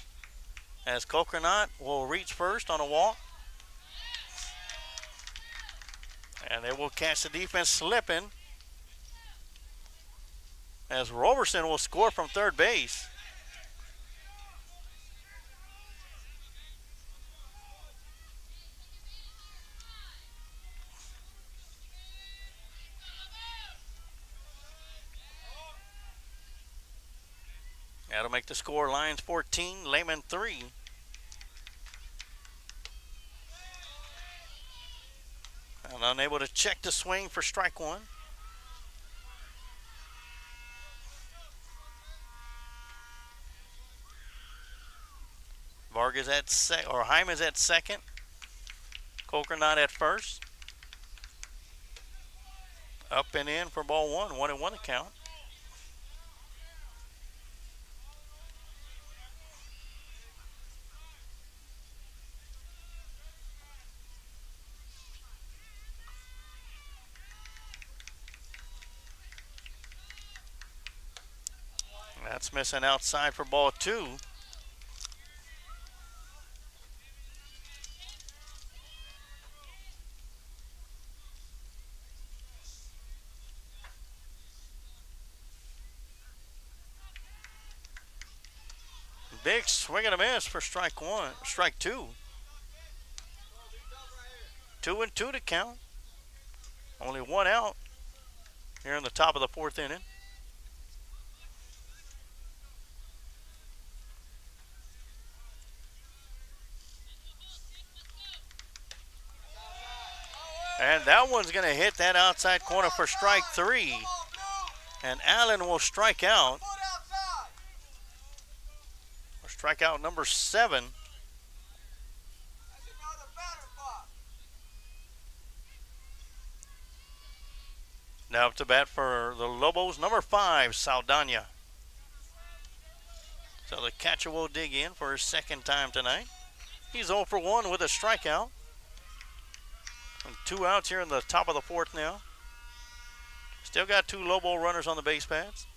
as Coconut will reach first on a walk. And they will catch the defense slipping, as Roberson will score from third base. That'll make the score Lions 14, Lehman 3. And unable to check the swing for strike 1. Vargas at Hyman's at second. Coconut at first. Up and in for ball 1. 1-1 the count. That's missing outside for ball 2. Big swing and a miss for strike 2. 2-2 to count. Only 1 out here in the top of the 4th inning. And that one's going to hit that outside corner for strike 3. And Allen will strike out. Strikeout number 7. Now up to bat for the Lobos, number 5, Saldana. So the catcher will dig in for his second time tonight. He's 0 for 1 with a strikeout. And 2 outs here in the top of the 4th now. Still got 2 Lobo runners on the base paths.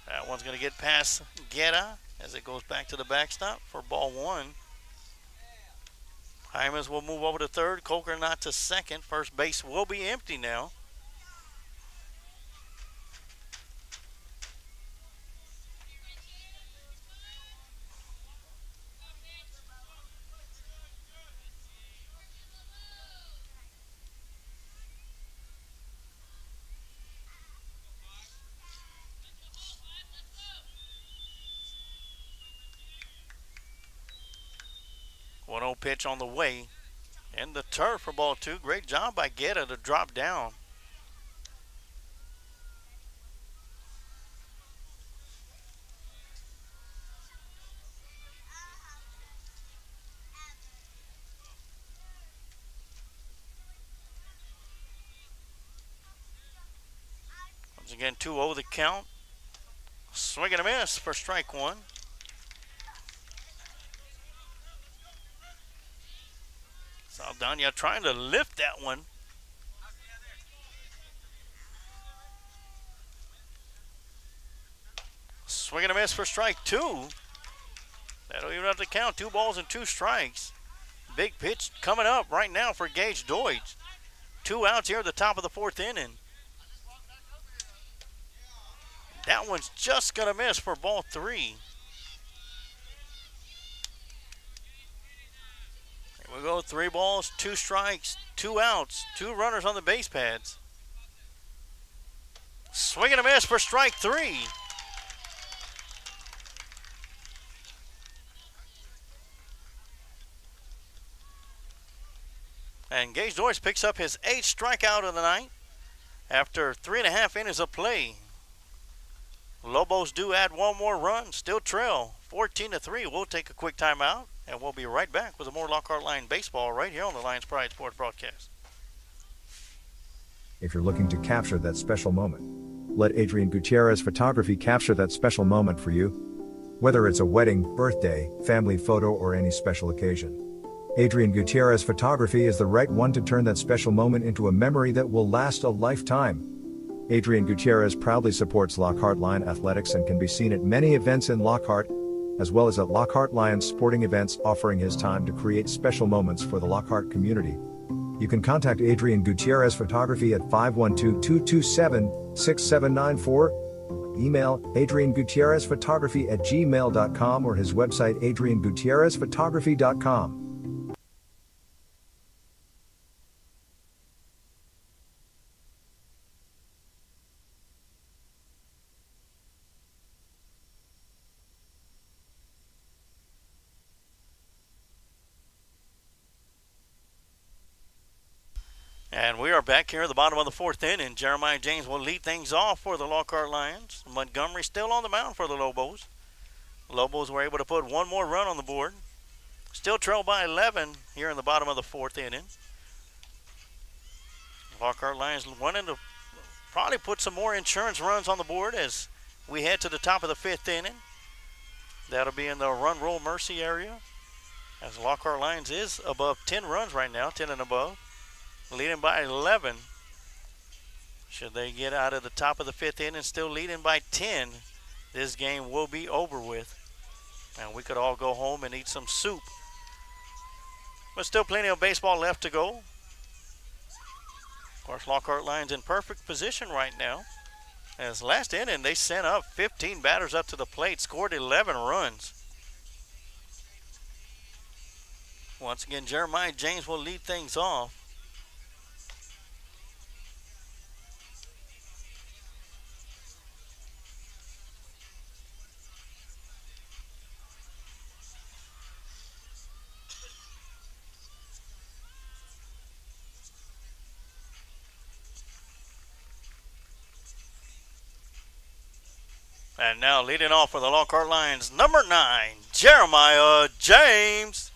That one's going to get past Guerra as it goes back to the backstop for ball 1. Hymas will move over to third. Coconut to second. First base will be empty now. Pitch on the way. And the turf for ball 2. Great job by Guerra to drop down. Once again, 2-0 the count. Swing and a miss for strike 1. Saldana trying to lift that one. Swing and a miss for strike 2. That'll even have to count. 2 balls and 2 strikes. Big pitch coming up right now for Gage Deutsch. 2 outs here at the top of the 4th inning. That one's just going to miss for ball 3. Here we go. 3 balls, 2 strikes, 2 outs, 2 runners on the base pads. Swing and a miss for strike 3. And Gage Joyce picks up his 8th strikeout of the night after 3.5 innings of play. Lobos do add 1 more run, still trail 14-3. We'll take a quick timeout, and we'll be right back with more Lockhart Lion baseball right here on the Lions Pride Sports broadcast. If you're looking to capture that special moment, let Adrian Gutierrez Photography capture that special moment for you. Whether it's a wedding, birthday, family photo, or any special occasion, Adrian Gutierrez Photography is the right one to turn that special moment into a memory that will last a lifetime. Adrian Gutierrez proudly supports Lockhart Lion Athletics and can be seen at many events in Lockhart, as well as at Lockhart Lions sporting events, offering his time to create special moments for the Lockhart community. You can contact Adrian Gutierrez Photography at 512-227-6794, email adriangutierrezphotography@gmail.com, or his website adriangutierrezphotography.com. And we are back here at the bottom of the 4th inning. Jeremiah James will lead things off for the Lockhart Lions. Montgomery still on the mound for the Lobos. Lobos were able to put 1 more run on the board. Still trail by 11 here in the bottom of the 4th inning. Lockhart Lions wanting to probably put some more insurance runs on the board as we head to the top of the 5th inning. That'll be in the run roll mercy area, as Lockhart Lions is above 10 runs right now, 10 and above, leading by 11. Should they get out of the top of the 5th inning still leading by 10, this game will be over with, and we could all go home and eat some soup. But still plenty of baseball left to go. Of course, Lockhart Lions in perfect position right now, as last inning they sent up 15 batters up to the plate, scored 11 runs. Once again, Jeremiah James will lead things off. And now leading off for the Lockhart Lions, number 9, Jeremiah James.